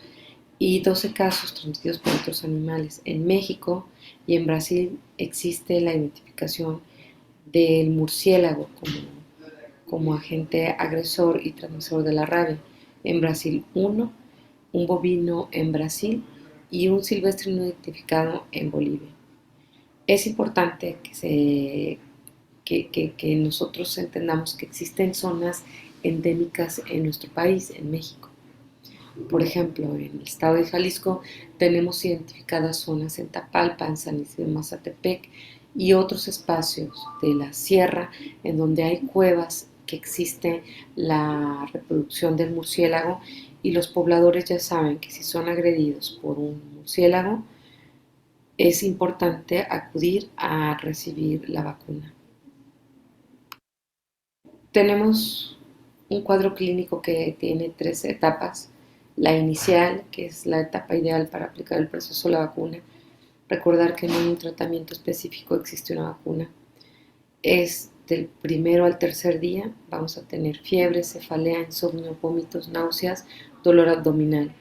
y 12 casos transmitidos por otros animales. En México y en Brasil existe la identificación del murciélago como agente agresor y transmisor de la rabia. en Brasil 1, un bovino en Brasil y un silvestre no identificado en Bolivia. Es importante que nosotros entendamos que existen zonas endémicas en nuestro país, en México. Por ejemplo, en el estado de Jalisco tenemos identificadas zonas en Tapalpa, en San Isidro Mazatepec y otros espacios de la sierra en donde hay cuevas que existe la reproducción del murciélago y los pobladores ya saben que si son agredidos por un murciélago es importante acudir a recibir la vacuna. Tenemos un cuadro clínico que tiene 3 etapas. La inicial, que es la etapa ideal para aplicar el proceso de la vacuna. Recordar que no hay un tratamiento específico, existe una vacuna. Es del primero al tercer día. Vamos a tener fiebre, cefalea, insomnio, vómitos, náuseas, dolor abdominal.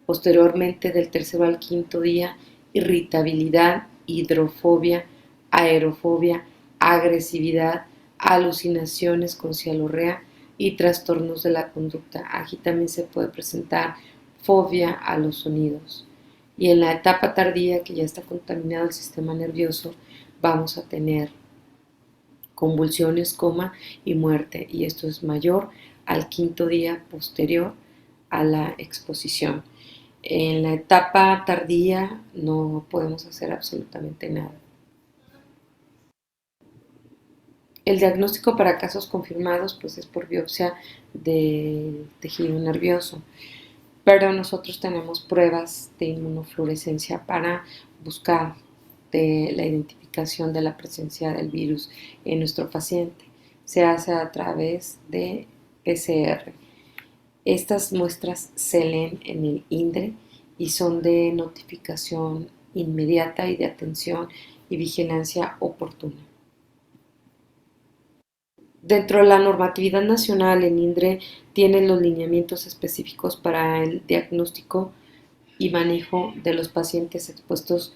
Posteriormente, del tercero al quinto día, irritabilidad, hidrofobia, aerofobia, agresividad, alucinaciones con cialorrea y trastornos de la conducta. Aquí también se puede presentar fobia a los sonidos. Y en la etapa tardía, que ya está contaminado el sistema nervioso, vamos a tener convulsiones, coma y muerte. Y esto es mayor al quinto día posterior a la exposición. En la etapa tardía no podemos hacer absolutamente nada. El diagnóstico para casos confirmados pues es por biopsia del tejido nervioso, pero nosotros tenemos pruebas de inmunofluorescencia para buscar la identificación de la presencia del virus en nuestro paciente. Se hace a través de PCR. Estas muestras se leen en el INDRE y son de notificación inmediata y de atención y vigilancia oportuna. Dentro de la normatividad nacional, el INDRE tiene los lineamientos específicos para el diagnóstico y manejo de los pacientes expuestos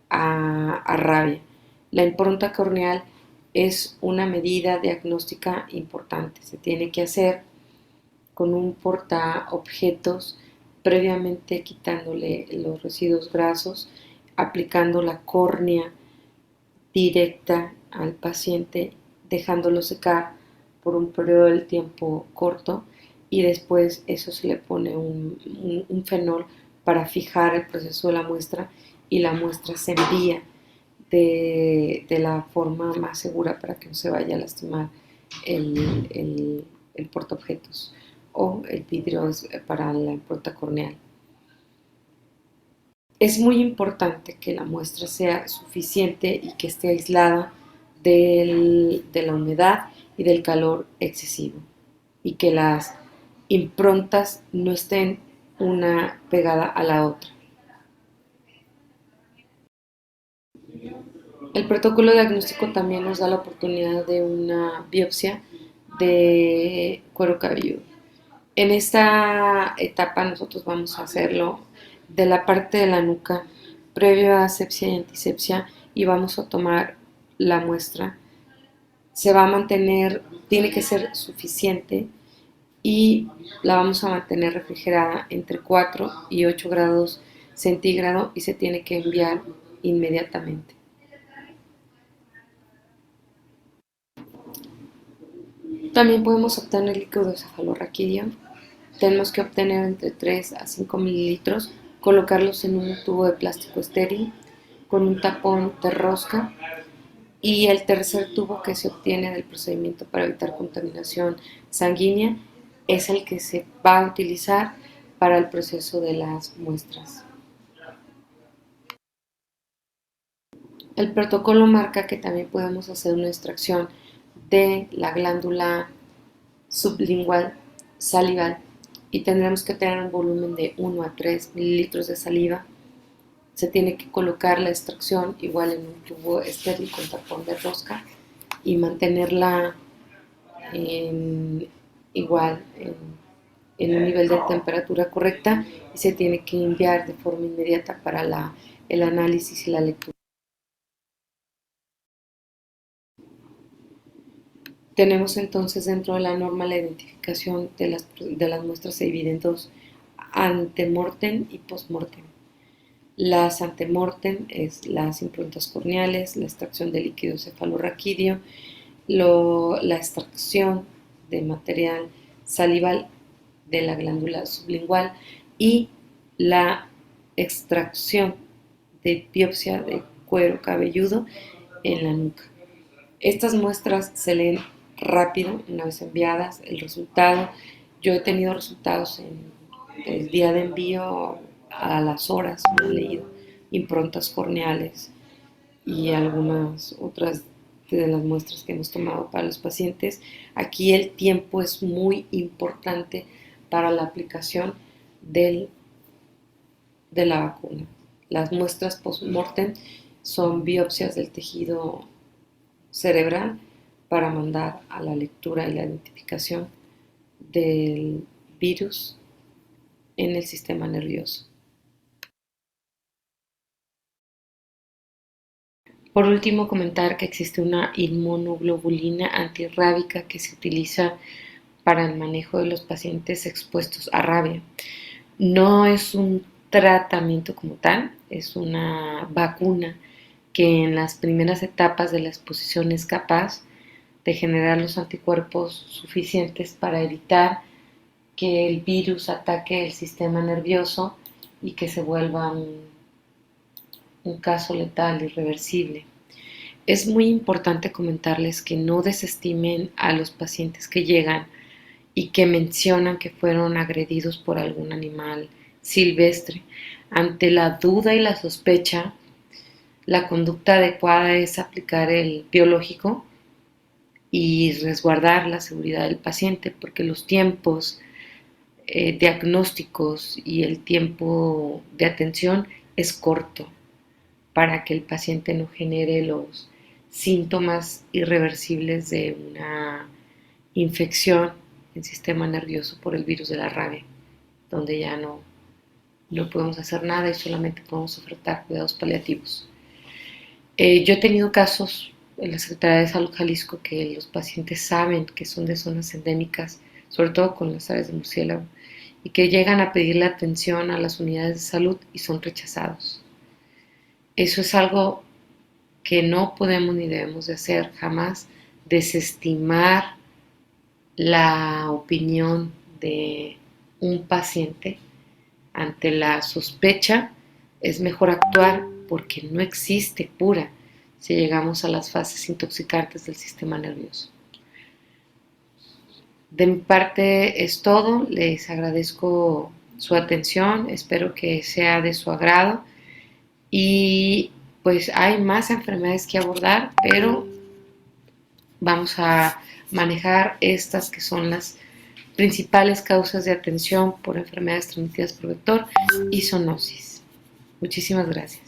a rabia. La impronta corneal es una medida diagnóstica importante. Se tiene que hacer con un portaobjetos, previamente quitándole los residuos grasos, aplicando la córnea directa al paciente, dejándolo secar por un periodo de tiempo corto y después eso se le pone un fenol para fijar el proceso de la muestra y la muestra se envía de la forma más segura para que no se vaya a lastimar el portaobjetos o el vidrio para la impronta corneal. Es muy importante que la muestra sea suficiente y que esté aislada de la humedad y del calor excesivo y que las improntas no estén una pegada a la otra. El protocolo diagnóstico también nos da la oportunidad de una biopsia de cuero cabelludo. En esta etapa nosotros vamos a hacerlo de la parte de la nuca previo a asepsia y antisepsia y vamos a tomar la muestra. Se va a mantener, tiene que ser suficiente y la vamos a mantener refrigerada entre 4 y 8 grados centígrados y se tiene que enviar inmediatamente. También podemos obtener líquido cefalorraquídeo. Tenemos que obtener entre 3 a 5 mililitros, colocarlos en un tubo de plástico estéril con un tapón de rosca y el tercer tubo que se obtiene del procedimiento para evitar contaminación sanguínea es el que se va a utilizar para el proceso de las muestras. El protocolo marca que también podemos hacer una extracción de la glándula sublingual salival y tendremos que tener un volumen de 1 a 3 mililitros de saliva. Se tiene que colocar la extracción igual en un tubo estéril con tapón de rosca y mantenerla igual en un nivel de temperatura correcta y se tiene que enviar de forma inmediata para el análisis y la lectura. Tenemos entonces dentro de la norma la identificación de las muestras evidentos antemortem y postmortem. Las antemortem es las improntas corneales, la extracción de líquido cefalorraquídeo, la extracción de material salival de la glándula sublingual y la extracción de biopsia de cuero cabelludo en la nuca. Estas muestras se leen rápido una vez enviadas. El resultado, yo he tenido resultados en el día de envío, a las horas me he leído improntas corneales y algunas otras de las muestras que hemos tomado para los pacientes. Aquí el tiempo es muy importante para la aplicación de la vacuna. Las muestras post-mortem son biopsias del tejido cerebral para mandar a la lectura y la identificación del virus en el sistema nervioso. Por último, comentar que existe una inmunoglobulina antirrábica que se utiliza para el manejo de los pacientes expuestos a rabia. No es un tratamiento como tal, es una vacuna que en las primeras etapas de la exposición es capaz de generar los anticuerpos suficientes para evitar que el virus ataque el sistema nervioso y que se vuelva un caso letal irreversible. Es muy importante comentarles que no desestimen a los pacientes que llegan y que mencionan que fueron agredidos por algún animal silvestre. Ante la duda y la sospecha, la conducta adecuada es aplicar el biológico y resguardar la seguridad del paciente, porque los tiempos diagnósticos y el tiempo de atención es corto para que el paciente no genere los síntomas irreversibles de una infección en sistema nervioso por el virus de la rabia, donde ya no podemos hacer nada y solamente podemos ofertar cuidados paliativos. Yo he tenido casos en la Secretaría de Salud Jalisco que los pacientes saben que son de zonas endémicas, sobre todo con las áreas de murciélago, y que llegan a pedirle atención a las unidades de salud y son rechazados. Eso es algo que no podemos ni debemos de hacer jamás, desestimar la opinión de un paciente. Ante la sospecha es mejor actuar porque no existe cura si llegamos a las fases intoxicantes del sistema nervioso. De mi parte es todo, les agradezco su atención, espero que sea de su agrado y pues hay más enfermedades que abordar, pero vamos a manejar estas que son las principales causas de atención por enfermedades transmitidas por vector y zoonosis. Muchísimas gracias.